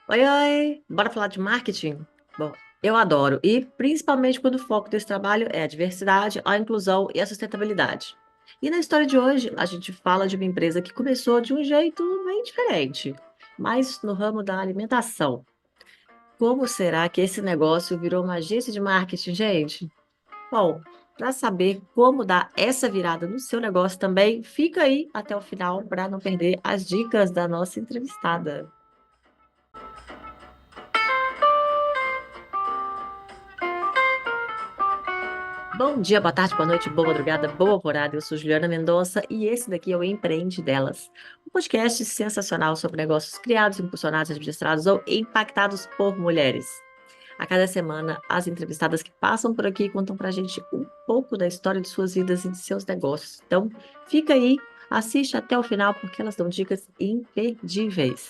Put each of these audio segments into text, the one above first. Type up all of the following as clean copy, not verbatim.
Oi, oi! Bora falar de marketing? Bom, eu adoro, e principalmente quando o foco desse trabalho é a diversidade, a inclusão e a sustentabilidade. E na história de hoje, a gente fala de uma empresa que começou de um jeito bem diferente, mas no ramo da alimentação. Como será que esse negócio virou uma agência de marketing, gente? Bom, para saber como dar essa virada no seu negócio também, fica aí até o final para não perder as dicas da nossa entrevistada. Bom dia, boa tarde, boa noite, boa madrugada, boa alvorada. Eu sou Juliana Mendonça e esse daqui é o Empreende Delas, um podcast sensacional sobre negócios criados, impulsionados, administrados ou impactados por mulheres. A cada semana, as entrevistadas que passam por aqui contam pra gente um pouco da história de suas vidas e de seus negócios. Então, fica aí, assiste até o final porque elas dão dicas imperdíveis.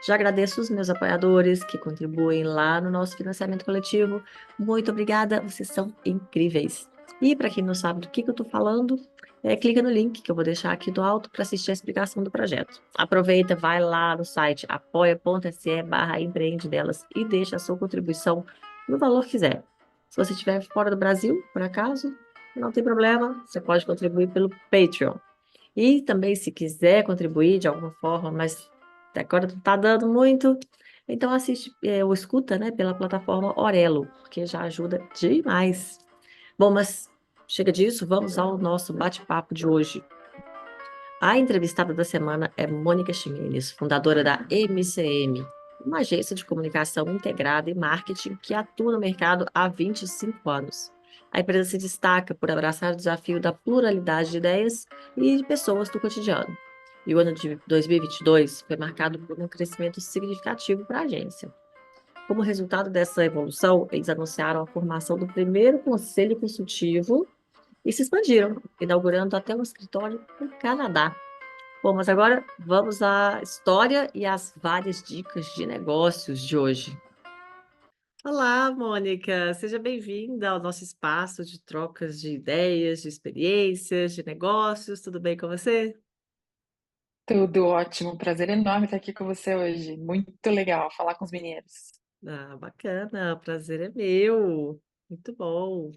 Já agradeço os meus apoiadores que contribuem lá no nosso financiamento coletivo. Muito obrigada, vocês são incríveis. E para quem não sabe do que eu estou falando, clica no link que eu vou deixar aqui do alto para assistir a explicação do projeto. Aproveita, vai lá no site apoia.se/empreende delas e deixa a sua contribuição no valor que quiser. Se você estiver fora do Brasil, por acaso, não tem problema, você pode contribuir pelo Patreon. E também, se quiser contribuir de alguma forma, mas até agora não está dando muito, então assiste ou escuta, né, pela plataforma Orelo, porque já ajuda demais. Bom, mas chega disso, vamos ao nosso bate-papo de hoje. A entrevistada da semana é Mônica Ximenes, fundadora da MCM, uma agência de comunicação integrada e marketing que atua no mercado há 25 anos. A empresa se destaca por abraçar o desafio da pluralidade de ideias e de pessoas do cotidiano. E o ano de 2022 foi marcado por um crescimento significativo para a agência. Como resultado dessa evolução, eles anunciaram a formação do primeiro conselho consultivo e se expandiram, inaugurando até um escritório no Canadá. Bom, mas agora vamos à história e às várias dicas de negócios de hoje. Olá, Mônica, seja bem-vinda ao nosso espaço de trocas de ideias, de experiências, de negócios. Tudo bem com você? Tudo ótimo, prazer enorme estar aqui com você hoje. Muito legal falar com os mineiros. Ah, bacana, o prazer é meu. Muito bom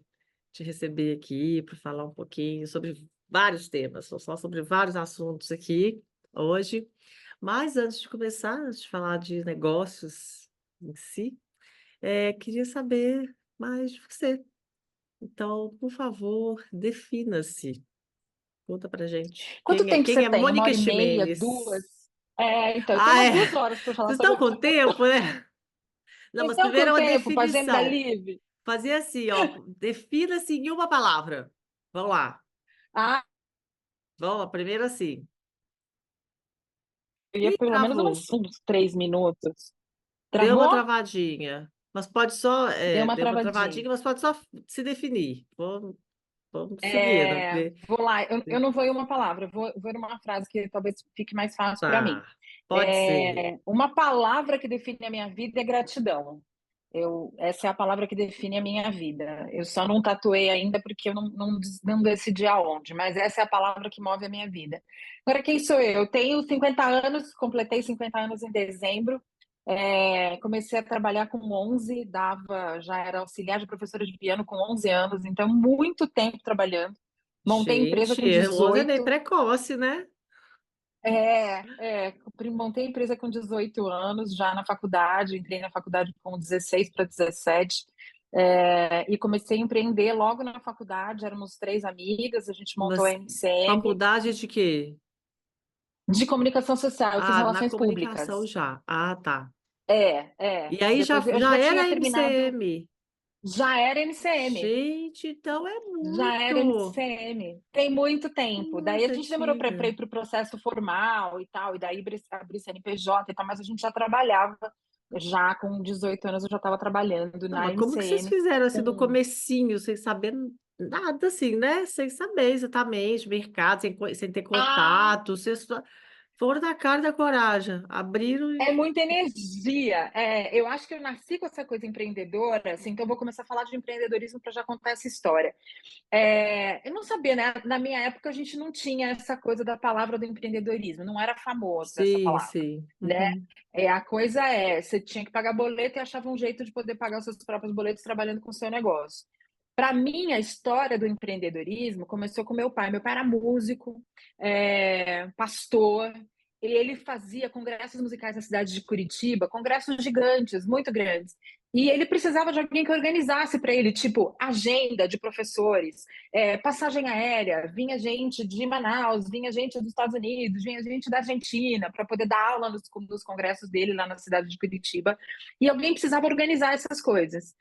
te receber aqui para falar um pouquinho sobre vários temas, vou falar sobre vários assuntos aqui hoje. Mas antes de começar, antes de falar de negócios em si, queria saber mais de você. Então, por favor, defina-se. Conta pra gente. Quanto tempo Quem você é tem? Uma Mônica hora e meia, duas? Ximenes? Então, eu tenho Ah, umas é. 2 horas para falar Vocês sobre estão o meu com tempo, né? Não, Vocês mas estão primeiro com é uma tempo para agenda definição. livre? Fazer assim, ó. Defina-se em uma palavra. Vamos lá. Ah, Vamos lá, primeiro assim. eu ia Ih, pelo menos travou. uns 3 minutos. Deu uma Travou? travadinha. Mas pode só. Deu uma Deu uma travadinha. travadinha, mas pode só se definir. Vamos seguindo. Vou lá, eu não vou em uma palavra, eu vou numa frase que talvez fique mais fácil para mim. Tá. Pode ser. Uma palavra que define a minha vida é gratidão. Essa é a palavra que define a minha vida. Eu só não tatuei ainda porque eu não decidi aonde, mas essa é a palavra que move a minha vida. Agora, quem sou eu? Eu tenho 50 anos, completei 50 anos em dezembro. Comecei a trabalhar com 11, já era auxiliar de professora de piano com 11 anos, então muito tempo trabalhando. Montei empresa Gente, com o 11 é meio 18. precoce, né? Montei empresa com 18 anos, já na faculdade, entrei na faculdade com 16 para 17, e comecei a empreender logo na faculdade, éramos 3 amigas, a gente montou a Mas MCM faculdade de quê? de comunicação social, eu fiz Ah, na relações comunicação públicas. já. Ah, tá. E aí Depois eu já já tinha era terminado, MCM. já era MCM. Gente, então é Já era muito, MCM, tem muito tempo. Daí a muito gente demorou para antiga. ir para o processo formal e tal, e daí abrir CNPJ e tal, mas a gente já trabalhava, já com 18 anos eu já estava trabalhando Não, na mas como que vocês MCM fizeram assim do com comecinho, sem saber nada assim, né? Sem saber exatamente, mercado, sem ter ah, contato, vocês Foram da cara e da coragem. Abriram É e. muita energia. Eu acho que eu nasci com essa coisa empreendedora, assim, então eu vou começar a falar de empreendedorismo para já contar essa história. Eu não sabia, né? Na minha época a gente não tinha essa coisa da palavra do empreendedorismo, não era famosa essa Sim, palavra, sim. né? Uhum. A coisa você tinha que pagar boleto e achava um jeito de poder pagar os seus próprios boletos trabalhando com o seu negócio. Para mim, a história do empreendedorismo começou com meu pai. Meu pai era músico, pastor, e ele fazia congressos musicais na cidade de Curitiba, congressos gigantes, muito grandes. E ele precisava de alguém que organizasse para ele, tipo, agenda de professores, passagem aérea, vinha gente de Manaus, vinha gente dos Estados Unidos, vinha gente da Argentina para poder dar aula nos congressos dele lá na cidade de Curitiba. E alguém precisava organizar essas coisas.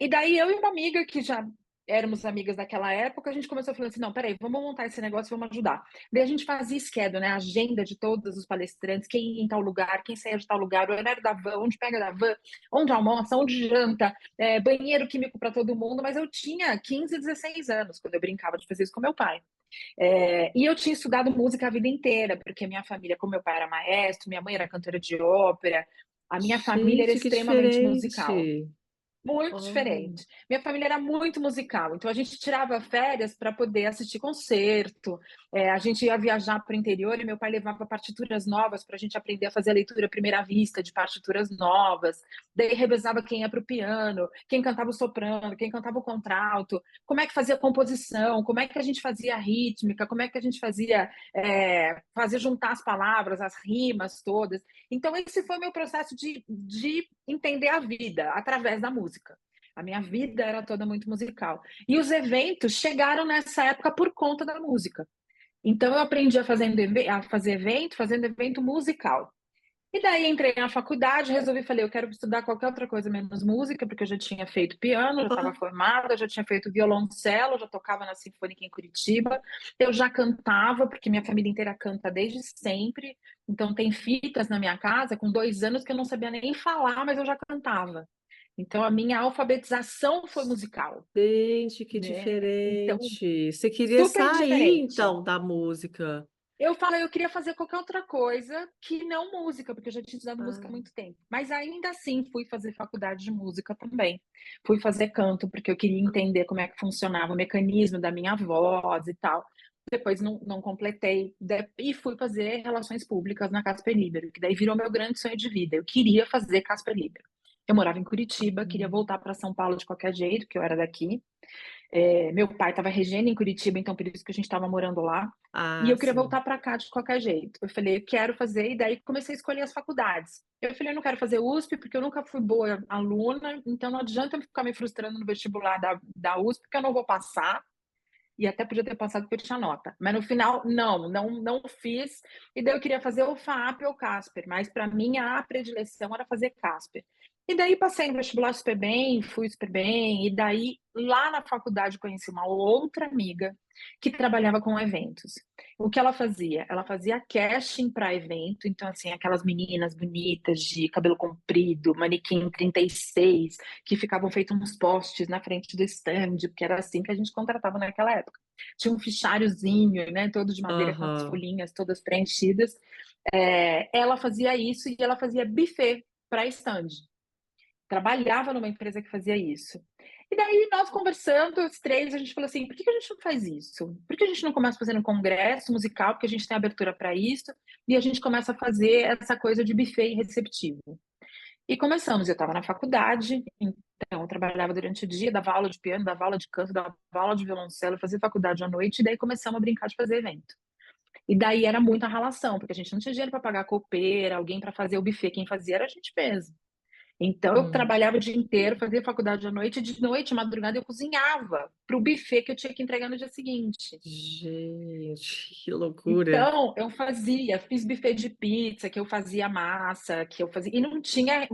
E daí eu e uma amiga que já éramos amigas daquela época, a gente começou falando assim, não, peraí, vamos montar esse negócio, vamos ajudar. Daí a gente fazia schedule, né, a agenda de todos os palestrantes, quem ia em tal lugar, quem saía de tal lugar, o horário da van, onde pega da van, onde almoça, onde janta, banheiro químico para todo mundo, mas eu tinha 15, 16 anos quando eu brincava de fazer isso com meu pai. E eu tinha estudado música a vida inteira, porque minha família, como meu pai era maestro, minha mãe era cantora de ópera, a minha família era Gente, que extremamente musical. diferente. Muito Oh, diferente. Minha família era muito musical, então a gente tirava férias para poder assistir concerto. A gente ia viajar para o interior e meu pai levava partituras novas para a gente aprender a fazer a leitura à primeira vista de partituras novas. Daí revezava quem ia para o piano, quem cantava o soprano, quem cantava o contralto, como é que fazia composição, como é que a gente fazia a rítmica, como é que a gente fazia juntar as palavras, as rimas todas. Então, esse foi o meu processo de entender a vida através da música. A minha vida era toda muito musical. E os eventos chegaram nessa época por conta da música. Então, eu aprendi a fazer evento, fazendo evento musical. E daí entrei na faculdade, resolvi, falei, eu quero estudar qualquer outra coisa menos música, porque eu já tinha feito piano, já estava ah, formada, já tinha feito violoncelo, já tocava na Sinfônica em Curitiba, eu já cantava, porque minha família inteira canta desde sempre, então tem fitas na minha casa, com 2 anos que eu não sabia nem falar, mas eu já cantava. Então a minha alfabetização foi musical, gente, que né? Então, diferente. Você queria super sair, diferente. então, da música. Eu falo, eu queria fazer qualquer outra coisa que não música, porque eu já tinha estudado música há Ah, muito tempo. Mas ainda assim fui fazer faculdade de música também. Fui fazer canto, porque eu queria entender como é que funcionava o mecanismo da minha voz e tal. Depois não completei. E fui fazer relações públicas na Casper Libero, que daí virou meu grande sonho de vida. Eu queria fazer Casper Libero. Eu morava em Curitiba, queria hum. voltar para São Paulo de qualquer jeito, que eu era daqui. Meu pai estava regendo em Curitiba, então por isso que a gente estava morando lá. E Ah, eu queria sim. voltar para cá de qualquer jeito. Eu falei, eu quero fazer, e daí comecei a escolher as faculdades. Eu falei, eu não quero fazer USP, porque eu nunca fui boa aluna, então não adianta eu ficar me frustrando no vestibular da USP, porque eu não vou passar. E até podia ter passado porque eu tinha nota. Mas no final, não fiz. E daí eu queria fazer ou FAP ou Casper, mas para mim a predileção era fazer Casper. E daí passei no vestibular super bem, fui super bem. E daí, lá na faculdade, conheci uma outra amiga que trabalhava com eventos. O que ela fazia? Ela fazia casting para evento. Então, assim, aquelas meninas bonitas de cabelo comprido, manequim 36, que ficavam feitos uns posts na frente do stand, porque era assim que a gente contratava naquela época. Tinha um fichariozinho, né, todo de madeira com as Aham. folhinhas todas preenchidas. Ela fazia isso e ela fazia buffet para stand. Trabalhava numa empresa que fazia isso. E daí nós conversando, os três, a gente falou assim: por que a gente não faz isso? Por que a gente não começa fazendo um congresso musical? Porque a gente tem abertura para isso, e a gente começa a fazer essa coisa de buffet receptivo. E começamos, eu estava na faculdade, então eu trabalhava durante o dia, dava aula de piano, dava aula de canto, dava aula de violoncelo, fazia faculdade à noite, e daí começamos a brincar de fazer evento. E daí era muita relação, porque a gente não tinha dinheiro para pagar copeira, alguém para fazer o buffet, quem fazia era a gente mesmo. Então eu Hum. trabalhava o dia inteiro, fazia faculdade à noite, e de noite, madrugada, eu cozinhava para o buffet que eu tinha que entregar no dia seguinte. Gente, que loucura. Então, fiz buffet de pizza, que eu fazia massa, que eu fazia. E não tinha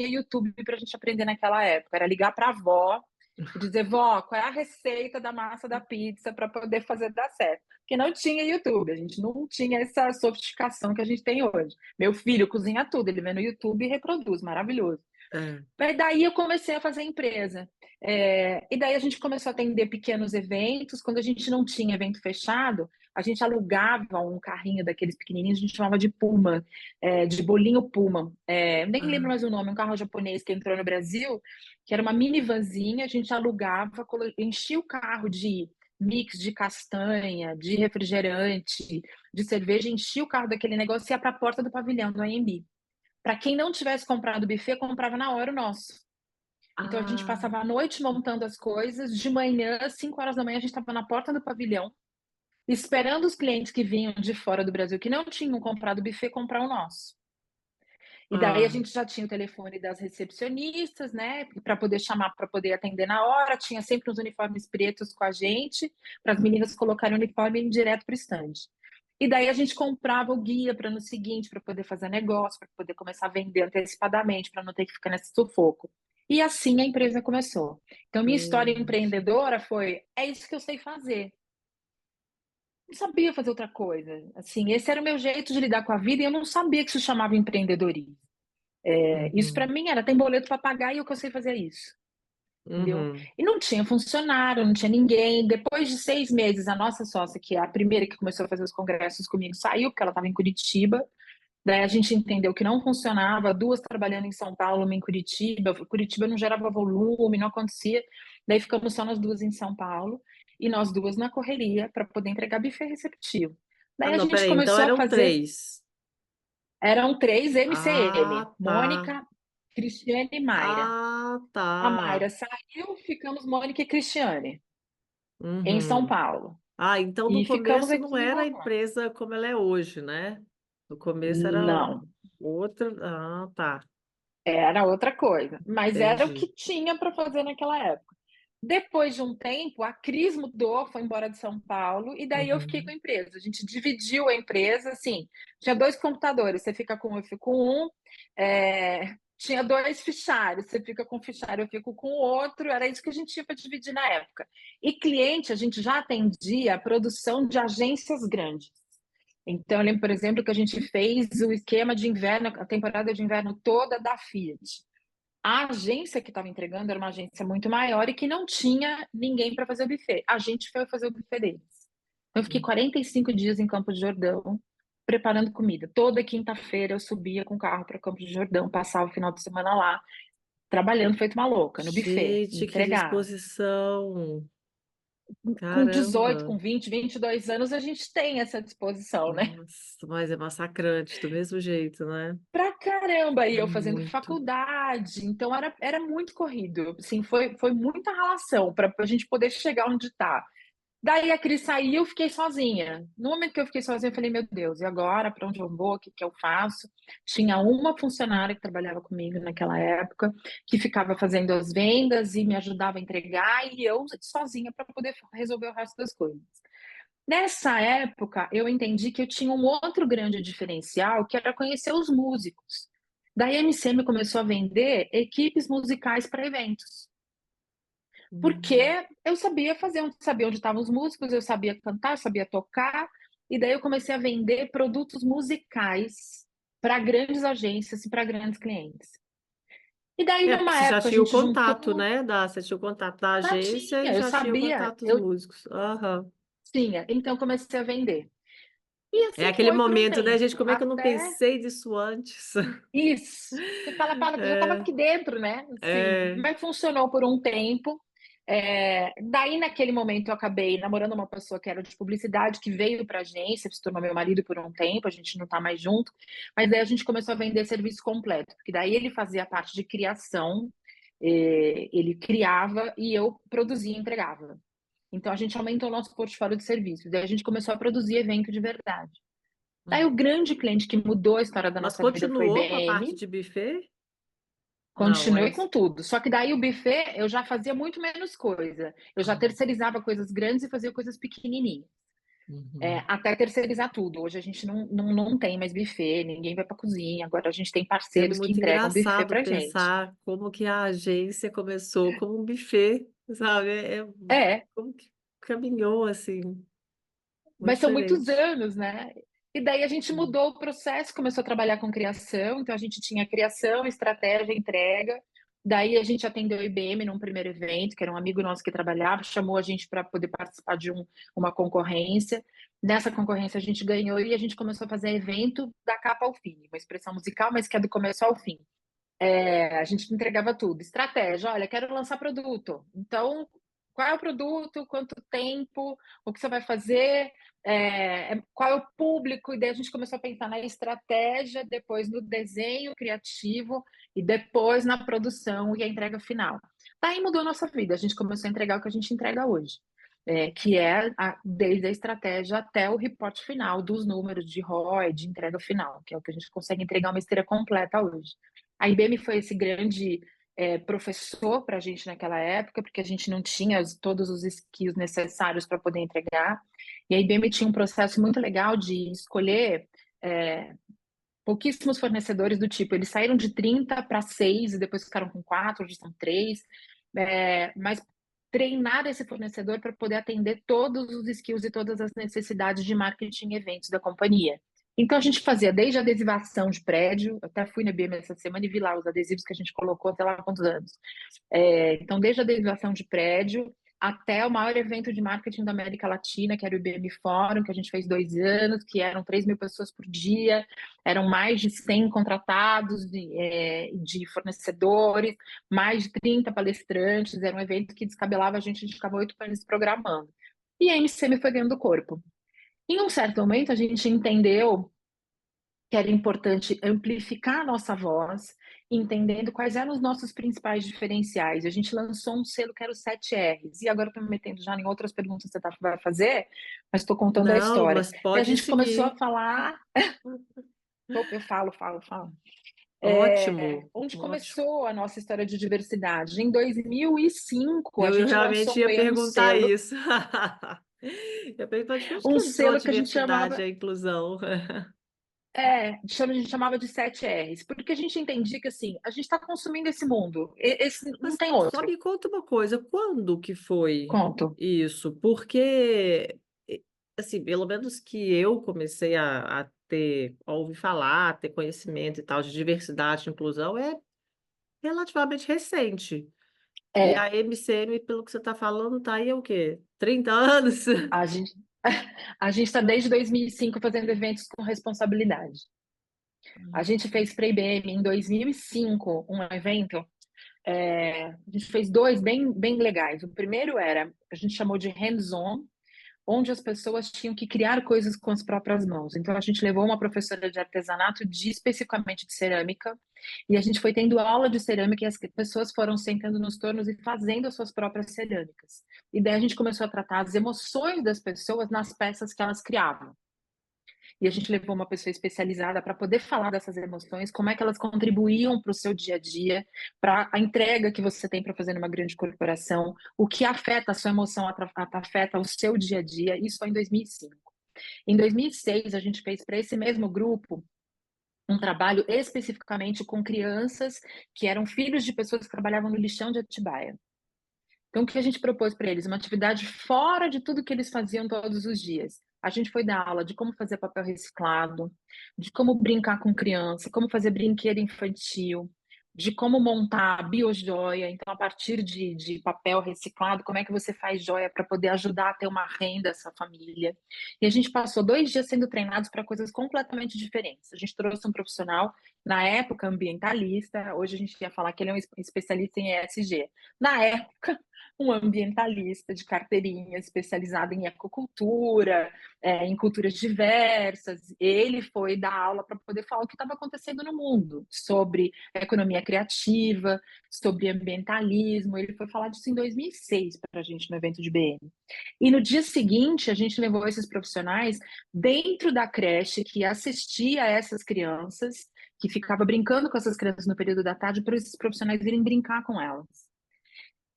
YouTube para a gente aprender naquela época. Era ligar para a avó e dizer, vó, qual é a receita da massa da pizza para poder fazer dar certo? Porque não tinha YouTube, a gente não tinha essa sofisticação que a gente tem hoje. Meu filho cozinha tudo, ele vê no YouTube e reproduz, maravilhoso. É. Mas daí eu comecei a fazer empresa. E daí a gente começou a atender pequenos eventos. Quando a gente não tinha evento fechado, a gente alugava um carrinho daqueles pequenininhos, a gente chamava de Puma, de bolinho Puma. Nem lembro Ah, mais o nome, um carro japonês que entrou no Brasil, que era uma minivanzinha, a gente alugava, enchia o carro de mix de castanha, de refrigerante, de cerveja, enchia o carro daquele negócio e ia para a porta do pavilhão do AMB. Para quem não tivesse comprado o buffet, comprava na hora o nosso. Então a gente ah, passava a noite montando as coisas, de manhã, 5 horas da manhã, a gente estava na porta do pavilhão, esperando os clientes que vinham de fora do Brasil, que não tinham comprado o buffet, comprar o nosso. E daí a ah. gente já tinha o telefone das recepcionistas, né, para poder chamar, para poder atender na hora. Tinha sempre uns uniformes pretos com a gente, para as meninas colocarem o uniforme e ir direto para o stand. E daí a gente comprava o guia para no seguinte, para poder fazer negócio, para poder começar a vender antecipadamente, para não ter que ficar nesse sufoco. E assim a empresa começou. Então, minha história Gente. empreendedora foi: é isso que eu sei fazer. Não sabia fazer outra coisa. Assim, esse era o meu jeito de lidar com a vida e eu não sabia que isso chamava empreendedorismo. Isso para Uhum, mim era: tem boleto para pagar e eu que eu sei fazer isso. Entendeu? uhum. E não tinha funcionário, não tinha ninguém. Depois de 6 meses, a nossa sócia, que é a primeira que começou a fazer os congressos comigo, saiu, porque ela estava em Curitiba. Daí a gente entendeu que não funcionava, duas trabalhando em São Paulo, uma em Curitiba. Curitiba não gerava volume, não acontecia. Daí ficamos só nós duas em São Paulo e nós duas na correria para poder entregar buffet receptivo. Ah, Daí a não, gente peraí. Então começou a eram fazer. três. Eram três MCM: Ah, tá. Mônica, Cristiane e Mayra. Ah, A tá. Mayra saiu, ficamos Mônica e Cristiane em São Uhum. Paulo. Ah, então no E ficamos começo aqui não era a desenrolando. empresa como ela é hoje, né? No começo era Não, outra. Ah, tá. era outra coisa, mas era o que Entendi. tinha para fazer naquela época. Depois de um tempo, a Cris mudou, foi embora de São Paulo, e daí eu fiquei com a Uhum. empresa. A gente dividiu a empresa, assim, tinha dois computadores, você fica com um, eu fico com um. Tinha dois fichários, você fica com um fichário, eu fico com o outro. Era isso que a gente tinha para dividir na época. E cliente, a gente já atendia a produção de agências grandes. Então, eu lembro, por exemplo, que a gente fez o esquema de inverno, a temporada de inverno toda da Fiat. A agência que estava entregando era uma agência muito maior e que não tinha ninguém para fazer o buffet. A gente foi fazer o buffet deles. Então, eu fiquei 45 dias em Campos de Jordão preparando comida. Toda quinta-feira eu subia com o carro para Campos de Jordão, passava o final de semana lá, trabalhando feito uma louca no buffet, Gente, que entregar. disposição. Com 18, Caramba. com 20, 22 anos, a gente tem essa disposição, né? Nossa, mas é massacrante do mesmo jeito, né? Pra caramba, e É eu fazendo muito. faculdade, então era muito corrido, assim, foi muita relação para a gente poder chegar onde está. Daí a Cris saiu, eu fiquei sozinha. No momento que eu fiquei sozinha, eu falei: meu Deus, e agora? Para onde eu vou? O que que eu faço? Tinha uma funcionária que trabalhava comigo naquela época, que ficava fazendo as vendas e me ajudava a entregar, e eu sozinha para poder resolver o resto das coisas. Nessa época, eu entendi que eu tinha um outro grande diferencial, que era conhecer os músicos. Daí a MCM começou a vender equipes musicais para eventos. Hum. Porque eu sabia fazer, sabia onde estavam os músicos, eu sabia cantar, eu sabia tocar, e daí eu comecei a vender produtos musicais para grandes agências e para grandes clientes. E daí, É, porque numa você já época, a tinha o gente contato, juntou. né? Você tinha o contato da Já agência e tinha, eu já tinha o sabia, contato dos eu músicos. Aham. tinha, então comecei a vender. E É assim aquele foi por um momento, né, gente? tempo, Como é que eu não até pensei disso antes? isso. Você fala, já estava É, aqui dentro, né? Sim, é. mas funcionou por um tempo. Daí, naquele momento, eu acabei namorando uma pessoa que era de publicidade, que veio para a agência, se tornou meu marido por um tempo, a gente não está mais junto, mas daí a gente começou a vender serviço completo, porque daí ele fazia parte de criação, ele criava e eu produzia e entregava. Então, a gente aumentou o nosso portfólio de serviços, daí a gente começou a produzir evento de verdade. Daí, o grande cliente que mudou a história da Mas nossa vida foi continuou com a parte IBM. de buffet? Não, é. Continuei com tudo. Só que daí o buffet eu já fazia muito menos coisa. Eu já Ah, terceirizava coisas grandes e fazia coisas pequenininhas. uhum. Até terceirizar tudo. Hoje a gente não tem mais buffet, ninguém vai para cozinha. Agora a gente tem É parceiros que muito entregam buffet engraçado para gente. pensar como que a agência começou como um buffet, sabe? É, Como que caminhou assim, muito mas são muitos diferente. anos, né? E daí a gente mudou o processo, começou a trabalhar com criação. Então a gente tinha criação, estratégia, entrega. Daí a gente atendeu a IBM num primeiro evento, que era um amigo nosso que trabalhava, chamou a gente para poder participar de uma concorrência. Nessa concorrência a gente ganhou e a gente começou a fazer evento da capa ao fim, uma expressão musical, mas que é do começo ao fim. A gente entregava tudo. Estratégia, olha, quero lançar produto. Então, qual é o produto, quanto tempo, o que você vai fazer, qual é o público, e daí a gente começou a pensar na estratégia, depois no desenho criativo e depois na produção e a entrega final. Daí mudou a nossa vida, a gente começou a entregar o que a gente entrega hoje, que é desde a estratégia até o reporte final dos números de ROI, de entrega final, que é o que a gente consegue entregar uma esteira completa hoje. A IBM foi esse grande professor para a gente naquela época, porque a gente não tinha todos os skills necessários para poder entregar. E a IBM tinha um processo muito legal de escolher pouquíssimos fornecedores do tipo. Eles saíram de 30 para 6 e depois ficaram com 4, hoje são 3. Mas treinar esse fornecedor para poder atender todos os skills e todas as necessidades de marketing e eventos da companhia. Então a gente fazia desde adesivação de prédio, até fui na IBM essa semana e vi lá os adesivos que a gente colocou até lá há quantos anos. Então, desde a adesivação de prédio até o maior evento de marketing da América Latina, que era o IBM Forum, que a gente fez 2 anos, que eram 3.000 pessoas por dia, eram mais de 100 contratados de fornecedores, mais de 30 palestrantes, era um evento que descabelava a gente ficava 8 meses programando. E a MCM foi ganhando corpo. Em um certo momento, a gente entendeu que era importante amplificar a nossa voz, entendendo quais eram os nossos principais diferenciais. A gente lançou um selo que era o 7Rs, e agora estou me metendo já em outras perguntas que você vai fazer, mas estou contando a Não, história. mas E a pode gente começou seguir. a falar, eu falo. Ótimo, Onde ótimo. começou a nossa história de diversidade? Em 2005, a Eu gente lançou realmente ia um perguntar selo, isso. Eu ia perguntar de onde que um entrou a selo que a gente diversidade e chamava a inclusão. a gente chamava de 7Rs, porque a gente entendia que assim, a gente está consumindo esse mundo, esse não Mas tem só outro. me conta uma coisa, quando que foi Conto. isso? Porque, assim, pelo menos que eu comecei a ouvir falar, a ter conhecimento e tal de diversidade e inclusão, é relativamente recente. E É, a MCM, pelo que você está falando, tá aí há o quê? 30 anos? a gente a gente está desde 2005 fazendo eventos com responsabilidade. A gente fez para a IBM em 2005 um evento. A gente fez dois bem legais. O primeiro a gente chamou de hands-on, onde as pessoas tinham que criar coisas com as próprias mãos. Então, a gente levou uma professora de artesanato, especificamente de cerâmica, e a gente foi tendo aula de cerâmica e as pessoas foram sentando nos tornos e fazendo as suas próprias cerâmicas. E daí a gente começou a tratar as emoções das pessoas nas peças que elas criavam. E a gente levou uma pessoa especializada para poder falar dessas emoções, como é que elas contribuíam para o seu dia a dia, para a entrega que você tem para fazer numa grande corporação, o que afeta a sua emoção, afeta o seu dia a dia. Isso foi em 2005. Em 2006, a gente fez para esse mesmo grupo um trabalho especificamente com crianças que eram filhos de pessoas que trabalhavam no lixão de Atibaia. Então, o que a gente propôs para eles? Uma atividade fora de tudo que eles faziam todos os dias. A gente foi dar aula de como fazer papel reciclado, de como brincar com criança, como fazer brinquedo infantil, de como montar biojoia. Então, a partir de papel reciclado, como é que você faz joia para poder ajudar a ter uma renda essa família. E a gente passou 2 dias sendo treinados para coisas completamente diferentes. A gente trouxe um profissional, na época ambientalista, hoje a gente ia falar que ele é um especialista em ESG. Na época, um ambientalista de carteirinha especializado em ecocultura, em culturas diversas. Ele foi dar aula para poder falar o que estava acontecendo no mundo, sobre economia criativa, sobre ambientalismo. Ele foi falar disso em 2006 para a gente no evento de BM. E no dia seguinte, a gente levou esses profissionais dentro da creche que assistia a essas crianças, que ficava brincando com essas crianças no período da tarde, para esses profissionais irem brincar com elas.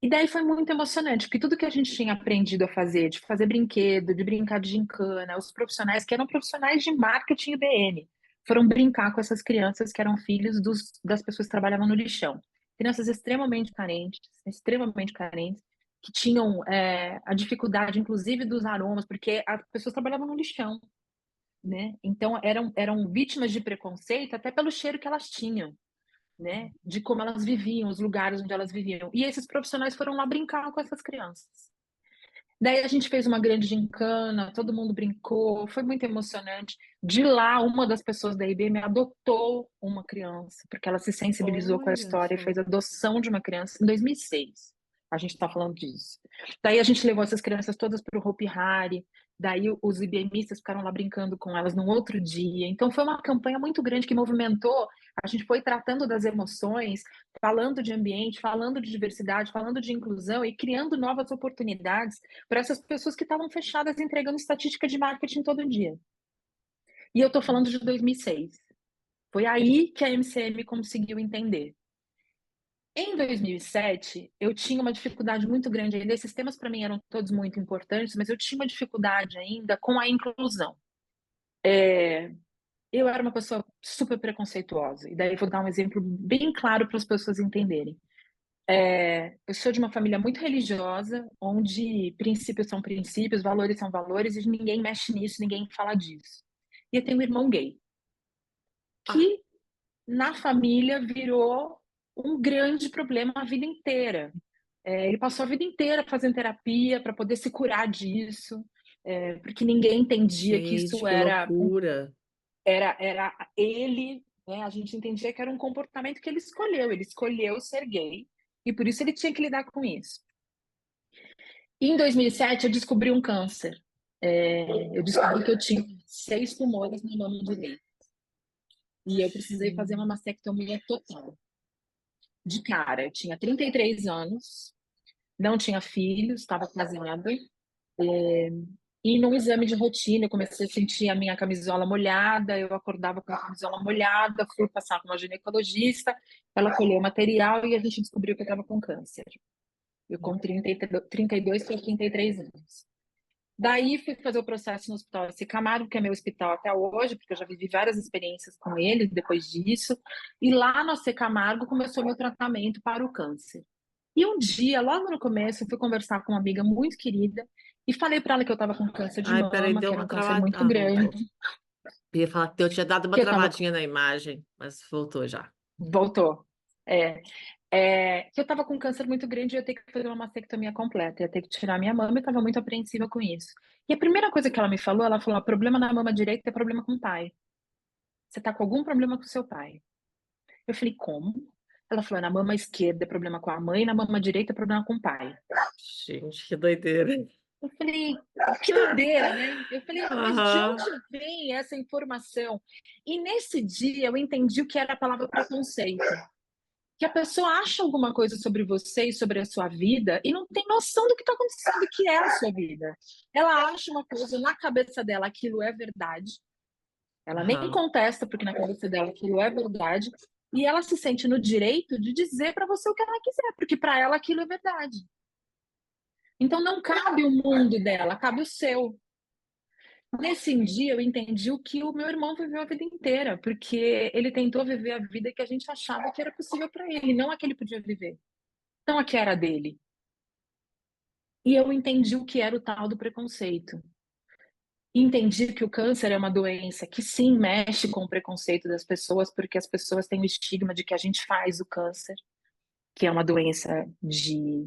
E daí foi muito emocionante, porque tudo que a gente tinha aprendido a fazer, de fazer brinquedo, de brincar de gincana, os profissionais que eram profissionais de marketing e BM, foram brincar com essas crianças que eram filhos das pessoas que trabalhavam no lixão. Crianças extremamente carentes, que tinham a dificuldade, inclusive, dos aromas, porque as pessoas trabalhavam no lixão, né? Então, eram vítimas de preconceito até pelo cheiro que elas tinham. né? De como elas viviam, os lugares onde elas viviam. E esses profissionais foram lá brincar com essas crianças. Daí a gente fez uma grande gincana, todo mundo brincou, foi muito emocionante. De lá, uma das pessoas da IBM adotou uma criança, porque ela se sensibilizou com a Olha história e só. fez adoção de uma criança em 2006. A gente está falando disso. Daí a gente levou essas crianças todas para o Hopi Hari, daí os IBMistas ficaram lá brincando com elas no outro dia. Então foi uma campanha muito grande que movimentou. A gente foi tratando das emoções, falando de ambiente, falando de diversidade, falando de inclusão e criando novas oportunidades para essas pessoas que estavam fechadas entregando estatística de marketing todo dia. E eu estou falando de 2006. Foi aí que a MCM conseguiu entender. Em 2007, eu tinha uma dificuldade muito grande ainda. Esses temas para mim eram todos muito importantes, mas eu tinha uma dificuldade ainda com a inclusão. Eu era uma pessoa super preconceituosa. E daí eu vou dar um exemplo bem claro para as pessoas entenderem. Eu sou de uma família muito religiosa, onde princípios são princípios, valores são valores, e ninguém mexe nisso, ninguém fala disso. E eu tenho um irmão gay, Ah, que na família virou um grande problema a vida inteira. Ele passou a vida inteira fazendo terapia para poder se curar disso, porque ninguém entendia que gente, isso que loucura. era ele, né? A gente entendia que era um comportamento que ele escolheu ser gay, e por isso ele tinha que lidar com isso. Em 2007, eu descobri um câncer. Eu descobri que eu tinha 6 tumores na mama direita. E eu precisei fazer uma Hum. mastectomia total. De cara, eu tinha 33 anos, não tinha filhos, estava casada. E num exame de rotina, eu comecei a sentir a minha camisola molhada, eu acordava com a camisola molhada, fui passar com uma ginecologista, ela colheu o material e a gente descobriu que eu estava com câncer. Eu com 32 para 33 anos. Daí fui fazer o processo no Hospital SC Camargo, que é meu hospital até hoje, porque eu já vivi várias experiências com ele depois disso. E lá no SC Camargo começou meu tratamento para o câncer. E um dia, logo no começo, eu fui conversar com uma amiga muito querida e falei para ela que eu estava com câncer de Ai, peraí, mama, deu que era uma um câncer travada. muito Ah, grande, voltou. Ia falar que eu tinha dado uma que eu estava. travadinha na imagem, mas voltou já. Voltou. É, que eu estava com um câncer muito grande e eu ia ter que fazer uma mastectomia completa, ia ter que tirar minha mama e estava muito apreensiva com isso. E a primeira coisa que ela falou, problema na mama direita é problema com o pai. Você tá com algum problema com seu pai? Eu falei, como? Ela falou, na mama esquerda é problema com a mãe, na mama direita é problema com o pai. Gente, que doideira. Eu falei, que doideira, né? Eu falei, mas de onde Aham. vem essa informação? E nesse dia eu entendi o que era a palavra preconceito. Que a pessoa acha alguma coisa sobre você e sobre a sua vida e não tem noção do que está acontecendo, que é a sua vida. Ela acha uma coisa na cabeça dela, aquilo é verdade. Ela nem Aham. contesta porque na cabeça dela aquilo é verdade. E ela se sente no direito de dizer para você o que ela quiser, porque para ela aquilo é verdade. Então não cabe o mundo dela, cabe o seu. Nesse dia eu entendi o que o meu irmão viveu a vida inteira, porque ele tentou viver a vida que a gente achava que era possível para ele, não a que ele podia viver, não a que era dele. E eu entendi o que era o tal do preconceito. Entendi que o câncer é uma doença que sim mexe com o preconceito das pessoas, porque as pessoas têm o estigma de que a gente faz o câncer, que é uma doença de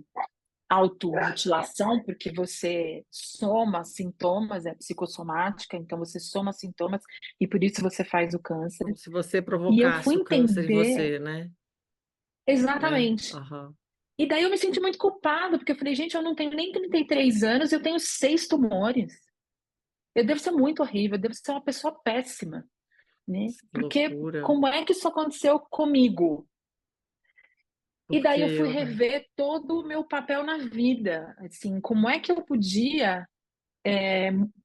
automutilação, porque você soma sintomas, é psicossomática, então você soma sintomas e por isso você faz o câncer. Como se você E eu fui provocasse o câncer em entender você, né? exatamente. Aham. E daí eu me senti muito culpada, porque eu falei, gente, eu não tenho nem 33 anos, eu tenho 6 tumores. Eu devo ser muito horrível, eu devo ser uma pessoa péssima, né? Que Porque loucura. como é que isso aconteceu comigo? E Porque daí eu fui eu, né? rever todo o meu papel na vida, assim, como é que eu podia,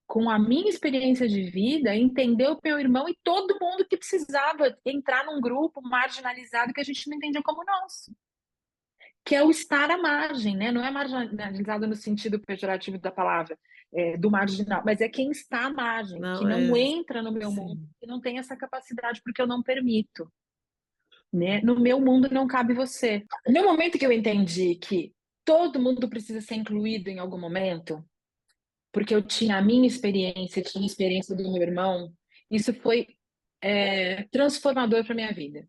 com a minha experiência de vida, entender o meu irmão e todo mundo que precisava entrar num grupo marginalizado que a gente não entendia como nosso, que é o estar à margem, né? Não é marginalizado no sentido pejorativo da palavra, do marginal, mas é quem está à margem, que Não, não entra no meu mundo, sim. que não tem essa capacidade porque eu não permito, né? No meu mundo não cabe você. No momento que eu entendi que todo mundo precisa ser incluído em algum momento, porque eu tinha a minha experiência, tinha a experiência do meu irmão, isso foi transformador para minha vida.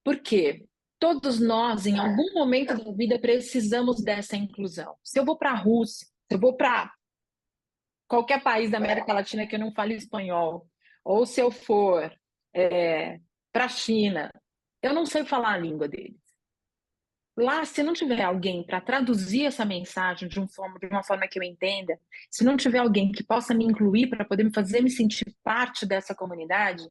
Porque todos nós, em algum momento da vida, precisamos dessa inclusão. Se eu vou para a Rússia, se eu vou para qualquer país da América Latina que eu não fale espanhol, ou se eu for para a China, eu não sei falar a língua deles. Lá, se não tiver alguém para traduzir essa mensagem de uma forma que eu entenda, se não tiver alguém que possa me incluir para poder me fazer me sentir parte dessa comunidade,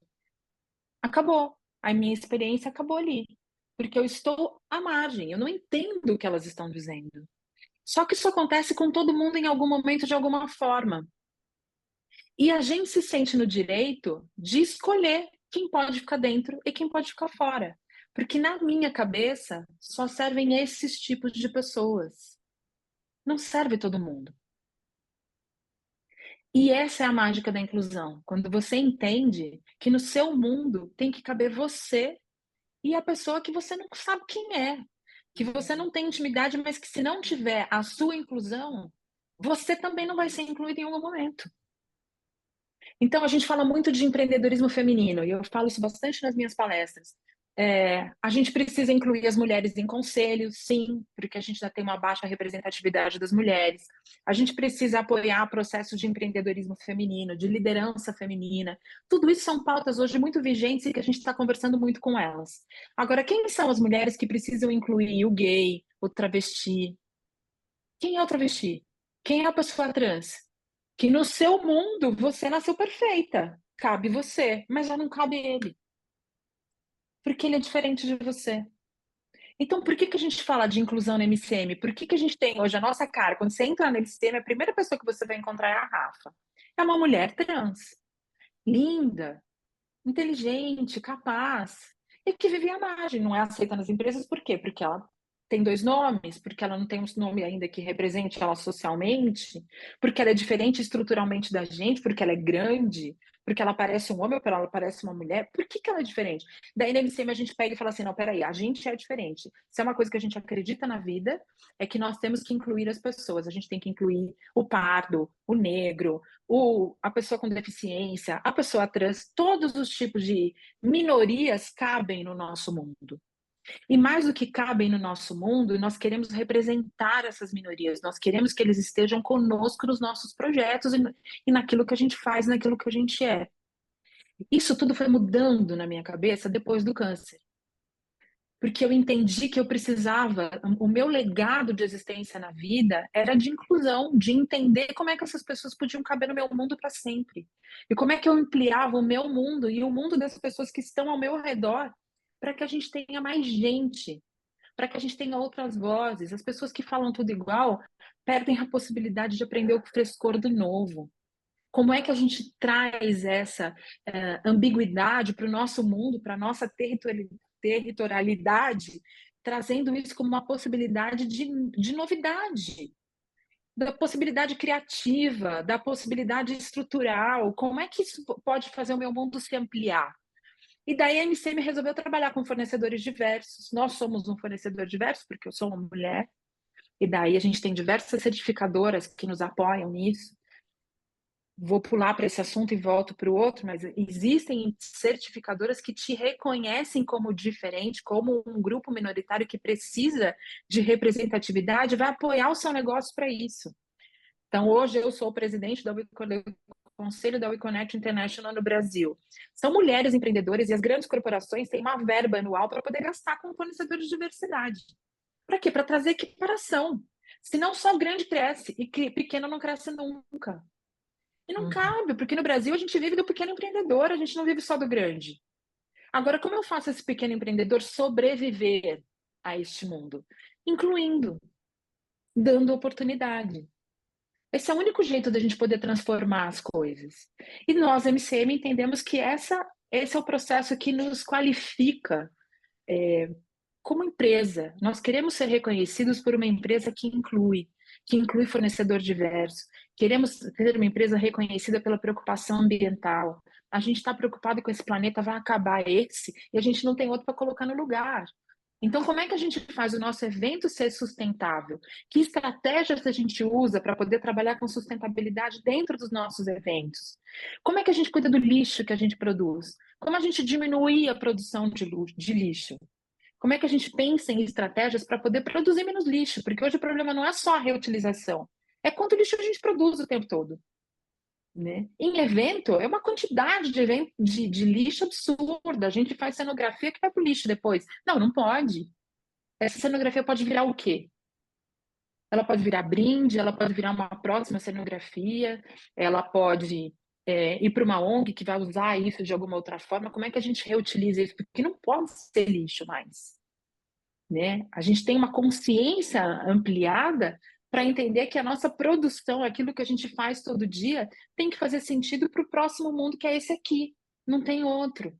acabou. A minha experiência acabou ali. Porque eu estou à margem, eu não entendo o que elas estão dizendo. Só que isso acontece com todo mundo em algum momento, de alguma forma. E a gente se sente no direito de escolher quem pode ficar dentro e quem pode ficar fora. Porque na minha cabeça só servem esses tipos de pessoas. Não serve todo mundo. E essa é a mágica da inclusão. Quando você entende que no seu mundo tem que caber você e a pessoa que você não sabe quem é. Que você não tem intimidade, mas que se não tiver a sua inclusão, você também não vai ser incluído em algum momento. Então, a gente fala muito de empreendedorismo feminino, e eu falo isso bastante nas minhas palestras. A gente precisa incluir as mulheres em conselhos, sim, porque a gente já tem uma baixa representatividade das mulheres. A gente precisa apoiar processos de empreendedorismo feminino, de liderança feminina. Tudo isso são pautas hoje muito vigentes e que a gente está conversando muito com elas. Agora, quem são as mulheres que precisam incluir o gay, o travesti? Quem é o travesti? Quem é a pessoa trans? Que no seu mundo você nasceu perfeita. Cabe você, mas já não cabe ele. Porque ele é diferente de você. Então, por que a gente fala de inclusão na MCM? Por que a gente tem hoje a nossa cara? Quando você entra na MCM, a primeira pessoa que você vai encontrar é a Rafa. É uma mulher trans, linda, inteligente, capaz, e que vive à margem, não é aceita nas empresas, por quê? Porque ela tem dois nomes, porque ela não tem um nome ainda que represente ela socialmente, porque ela é diferente estruturalmente da gente, porque ela é grande, porque ela parece um homem ou ela parece uma mulher. Por que ela é diferente? Daí na MCM a gente pega e fala assim, não, peraí, a gente é diferente. Se é uma coisa que a gente acredita na vida, é que nós temos que incluir as pessoas, a gente tem que incluir o pardo, o negro, a pessoa com deficiência, a pessoa trans, todos os tipos de minorias cabem no nosso mundo. E mais do que cabem no nosso mundo, nós queremos representar essas minorias, nós queremos que eles estejam conosco nos nossos projetos e naquilo que a gente faz, naquilo que a gente é. Isso tudo foi mudando na minha cabeça depois do câncer. Porque eu entendi que eu precisava, o meu legado de existência na vida era de inclusão, de entender como é que essas pessoas podiam caber no meu mundo para sempre. E como é que eu ampliava o meu mundo e o mundo das pessoas que estão ao meu redor para que a gente tenha mais gente, para que a gente tenha outras vozes. As pessoas que falam tudo igual perdem a possibilidade de aprender o frescor do novo. Como é que a gente traz essa ambiguidade para o nosso mundo, para a nossa territorialidade, trazendo isso como uma possibilidade de novidade, da possibilidade criativa, da possibilidade estrutural? Como é que isso pode fazer o meu mundo se ampliar? E daí a MCM resolveu trabalhar com fornecedores diversos. Nós somos um fornecedor diverso, porque eu sou uma mulher, e daí a gente tem diversas certificadoras que nos apoiam nisso. Vou pular para esse assunto e volto para o outro, mas existem certificadoras que te reconhecem como diferente, como um grupo minoritário que precisa de representatividade, vai apoiar o seu negócio para isso. Então, hoje eu sou o presidente do Conselho da WeConnect International no Brasil. São mulheres empreendedoras e as grandes corporações têm uma verba anual para poder gastar com fornecedores de diversidade. Para quê? Para trazer equiparação. Senão só o grande cresce e pequeno não cresce nunca. E não cabe, porque no Brasil a gente vive do pequeno empreendedor, a gente não vive só do grande. Agora, como eu faço esse pequeno empreendedor sobreviver a este mundo? Incluindo, dando oportunidade. Esse é o único jeito da gente poder transformar as coisas. E nós, MCM, entendemos que esse é o processo que nos qualifica como empresa. Nós queremos ser reconhecidos por uma empresa que inclui fornecedor diverso. Queremos ter uma empresa reconhecida pela preocupação ambiental. A gente está preocupado com esse planeta, vai acabar esse, e a gente não tem outro para colocar no lugar. Então, como é que a gente faz o nosso evento ser sustentável? Que estratégias a gente usa para poder trabalhar com sustentabilidade dentro dos nossos eventos? Como é que a gente cuida do lixo que a gente produz? Como a gente diminui a produção de lixo? Como é que a gente pensa em estratégias para poder produzir menos lixo? Porque hoje o problema não é só a reutilização, é quanto lixo a gente produz o tempo todo. Né? Em evento, é uma quantidade de lixo absurda. A gente faz cenografia que vai para o lixo depois. Não, não pode. Essa cenografia pode virar o quê? Ela pode virar brinde, ela pode virar uma próxima cenografia, ela pode ir para uma ONG que vai usar isso de alguma outra forma. Como é que a gente reutiliza isso? Porque não pode ser lixo mais. Né? A gente tem uma consciência ampliada para entender que a nossa produção, aquilo que a gente faz todo dia, tem que fazer sentido para o próximo mundo, que é esse aqui, não tem outro.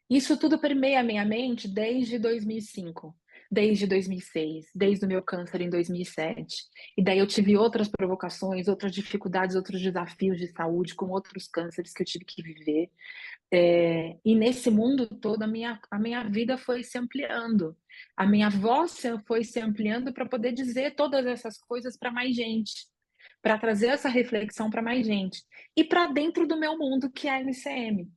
Isso tudo permeia a minha mente desde 2005, desde 2006, desde o meu câncer em 2007. E daí eu tive outras provocações, outras dificuldades, outros desafios de saúde, com outros cânceres que eu tive que viver. E nesse mundo todo, a minha vida foi se ampliando. A minha voz foi se ampliando para poder dizer todas essas coisas para mais gente, para trazer essa reflexão para mais gente. E para dentro do meu mundo, que é a MCM.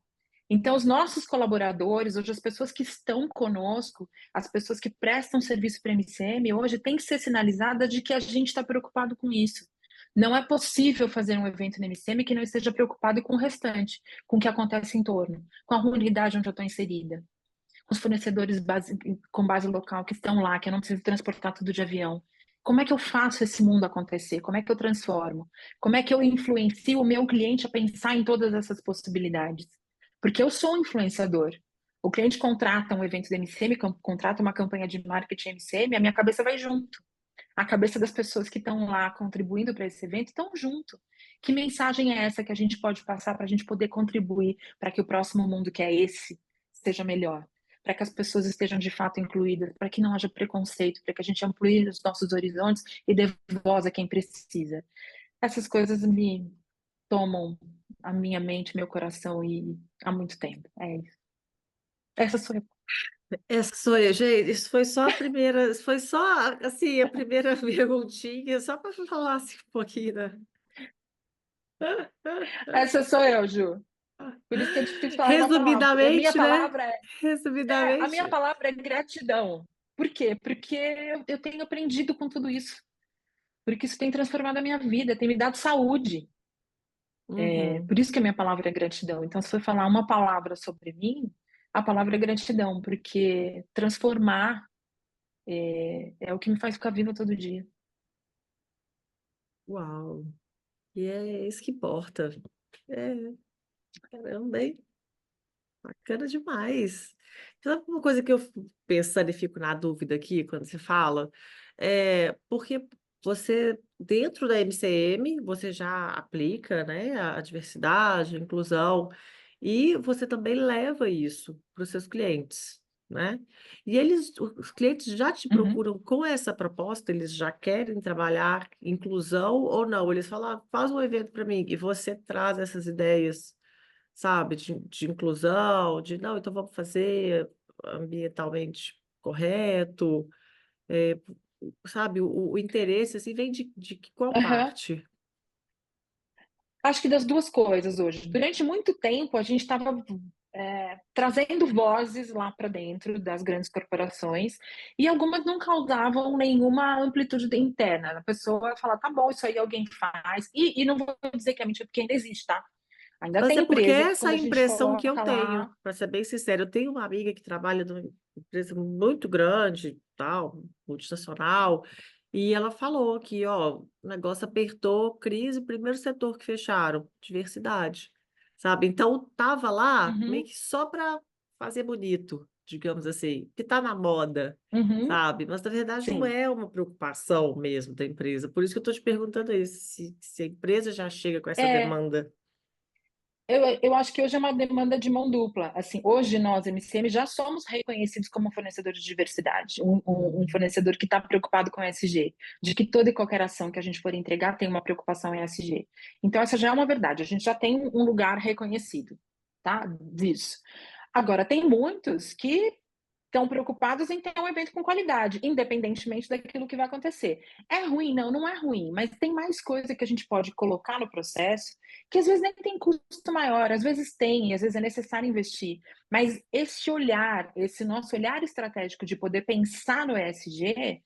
Então, os nossos colaboradores, hoje as pessoas que estão conosco, as pessoas que prestam serviço para a MCM, hoje tem que ser sinalizada de que a gente está preocupado com isso. Não é possível fazer um evento na MCM que não esteja preocupado com o restante, com o que acontece em torno, com a comunidade onde eu estou inserida, com os fornecedores com base local que estão lá, que eu não preciso transportar tudo de avião. Como é que eu faço esse mundo acontecer? Como é que eu transformo? Como é que eu influencio o meu cliente a pensar em todas essas possibilidades? Porque eu sou um influenciador. O cliente contrata um evento da MCM, contrata uma campanha de marketing MCM, a minha cabeça vai junto. A cabeça das pessoas que estão lá contribuindo para esse evento estão junto. Que mensagem é essa que a gente pode passar para a gente poder contribuir para que o próximo mundo, que é esse, seja melhor? Para que as pessoas estejam de fato incluídas, para que não haja preconceito, para que a gente amplie os nossos horizontes e dê voz a quem precisa. Essas coisas me tomam a minha mente, meu coração e há muito tempo. É isso. Essa sou eu. Essa sou eu, gente. Isso foi só a primeira, isso foi só assim a primeira perguntinha, só para falar assim um pouquinho, né? Essa sou eu, Ju. Por isso que é difícil falar uma palavra. A minha Resumidamente, né? palavra a minha Resumidamente. palavra é gratidão. Por quê? Porque eu tenho aprendido com tudo isso. Porque isso tem transformado a minha vida, tem me dado saúde. Uhum. Por isso que a minha palavra é gratidão. Então, se for falar uma palavra sobre mim, a palavra é gratidão, porque transformar é o que me faz ficar viva todo dia. Uau. E é isso que importa. É, caramba, hein? Bacana demais. Sabe uma coisa que eu fico pensando e fico na dúvida aqui quando você fala? Porque você, dentro da MCM, você já aplica, né, a diversidade, a inclusão, e você também leva isso para os seus clientes, né? E os clientes já te Uhum. procuram com essa proposta, eles já querem trabalhar inclusão ou não? Eles falam, "Ah, faz um evento para mim", e você traz essas ideias, sabe, de inclusão, de não, então vamos fazer ambientalmente correto, é, sabe, o interesse assim vem de qual Aham. parte? Acho que das duas coisas hoje. Durante muito tempo, a gente estava trazendo vozes lá para dentro das grandes corporações e algumas não causavam nenhuma amplitude interna. A pessoa fala, tá bom, isso aí alguém faz. E não vou dizer que é mentira, porque ainda existe, tá? Ainda Mas tem é porque empresa que essa quando é a a gente impressão que eu coloca tenho, lá. para ser bem sincero. Eu tenho uma amiga que trabalha numa empresa muito grande, tal, multinacional, e ela falou que, ó, o negócio apertou, crise, primeiro setor que fecharam, diversidade, sabe? Então, tava lá meio Uhum, que só para fazer bonito, digamos assim, que tá na moda, uhum, sabe? Mas, na verdade, não sim. é uma preocupação mesmo da empresa. Por isso que eu estou te perguntando isso, se a empresa já chega com essa É, demanda. eu acho que hoje é uma demanda de mão dupla. Assim, hoje nós, MCM, já somos reconhecidos como fornecedores de diversidade, um fornecedor que está preocupado com ESG, de que toda e qualquer ação que a gente for entregar tem uma preocupação em ESG. Então, essa já é uma verdade, a gente já tem um lugar reconhecido, tá? Disso. Agora, tem muitos que estão preocupados em ter um evento com qualidade, independentemente daquilo que vai acontecer. É ruim? Não, não é ruim, mas tem mais coisa que a gente pode colocar no processo, que às vezes nem tem custo maior, às vezes tem, às vezes é necessário investir, mas esse olhar, esse nosso olhar estratégico de poder pensar no ESG,